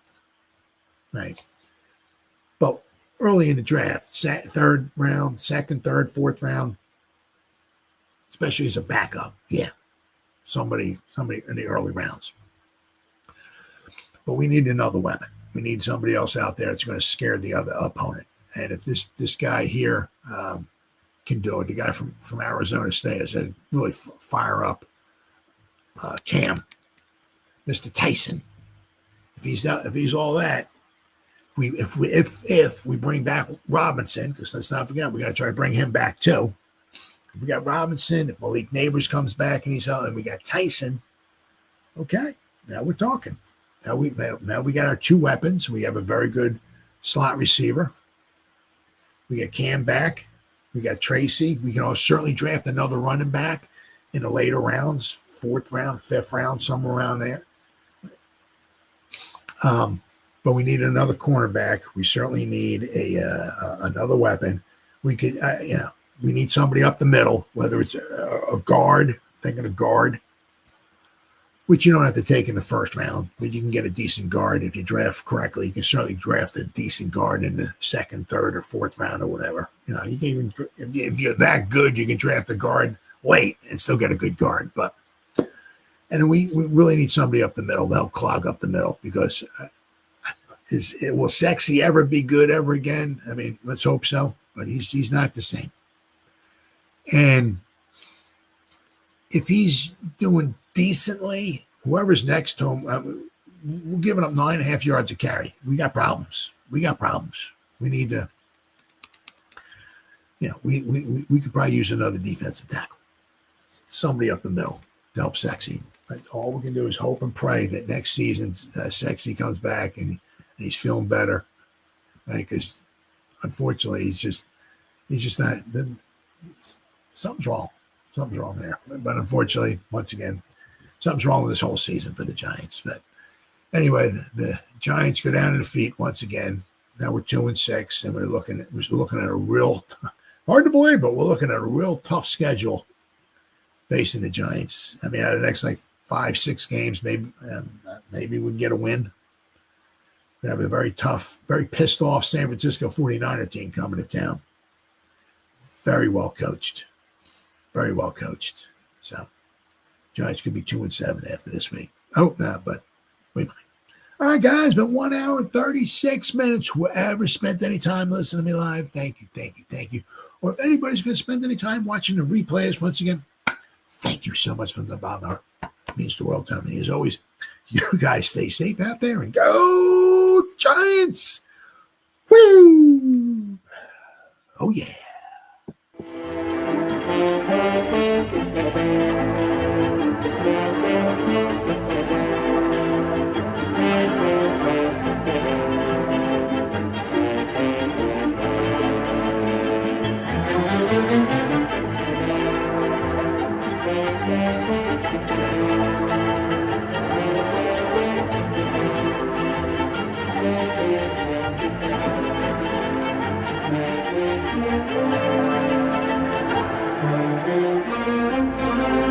right? But early in the draft, 3rd round, 2nd, 3rd, 4th round, especially as a backup, somebody in the early rounds. But we need another weapon. We need somebody else out there that's going to scare the other opponent. And if this guy here can do it, the guy from Arizona State, I said, really fire up Cam, Mr. Tyson. If he's all that, if we bring back Robinson, because let's not forget, we got to try to bring him back too. If we got Robinson, if Malik Neighbors comes back and he's out, and we got Tyson. Okay, now we're talking. Now we got our 2 weapons. We have a very good slot receiver. We got Cam back. We got Tracy. We can certainly draft another running back in the later rounds, 4th round, 5th round, somewhere around there. But we need another cornerback. We certainly need another weapon. We could, we need somebody up the middle, whether it's a guard, thinking a guard, which you don't have to take in the 1st round, but you can get a decent guard if you draft correctly. You can certainly draft a decent guard in the 2nd, 3rd, or 4th round or whatever. You can even, if you're that good, you can draft a guard late and still get a good guard. And we really need somebody up the middle to help clog up the middle, because will Sexy ever be good ever again? I mean, let's hope so, but he's not the same. And if he's doing decently, whoever's next to him, we're giving up 9.5 yards a carry. We got problems. We need to, we could probably use another defensive tackle, somebody up the middle to help Sexy. Right? All we can do is hope and pray that next season Sexy comes back and he's feeling better, right? Because unfortunately, he's just not. Something's wrong. Something's wrong there. But unfortunately, once again, something's wrong with this whole season for the Giants. But Anyway, the Giants go down to defeat once again. Now we're 2-6, and we're looking at a real hard to believe, but we're looking at a real tough schedule facing the Giants. I mean, out of the next like 5-6 games, maybe we can get a win. We have a very tough, very pissed off San Francisco 49er team coming to town. Very well coached. Very well coached. So Giants could be 2-7 after this week. I hope not, but we might. All right, guys, been 1 hour and 36 minutes. Whoever spent any time listening to me live, thank you, thank you, thank you. Or if anybody's going to spend any time watching the replays, once again, thank you so much from the bottom of my heart. It means the world to me. As always, you guys stay safe out there and go Giants! Woo! Oh, yeah. Thank you.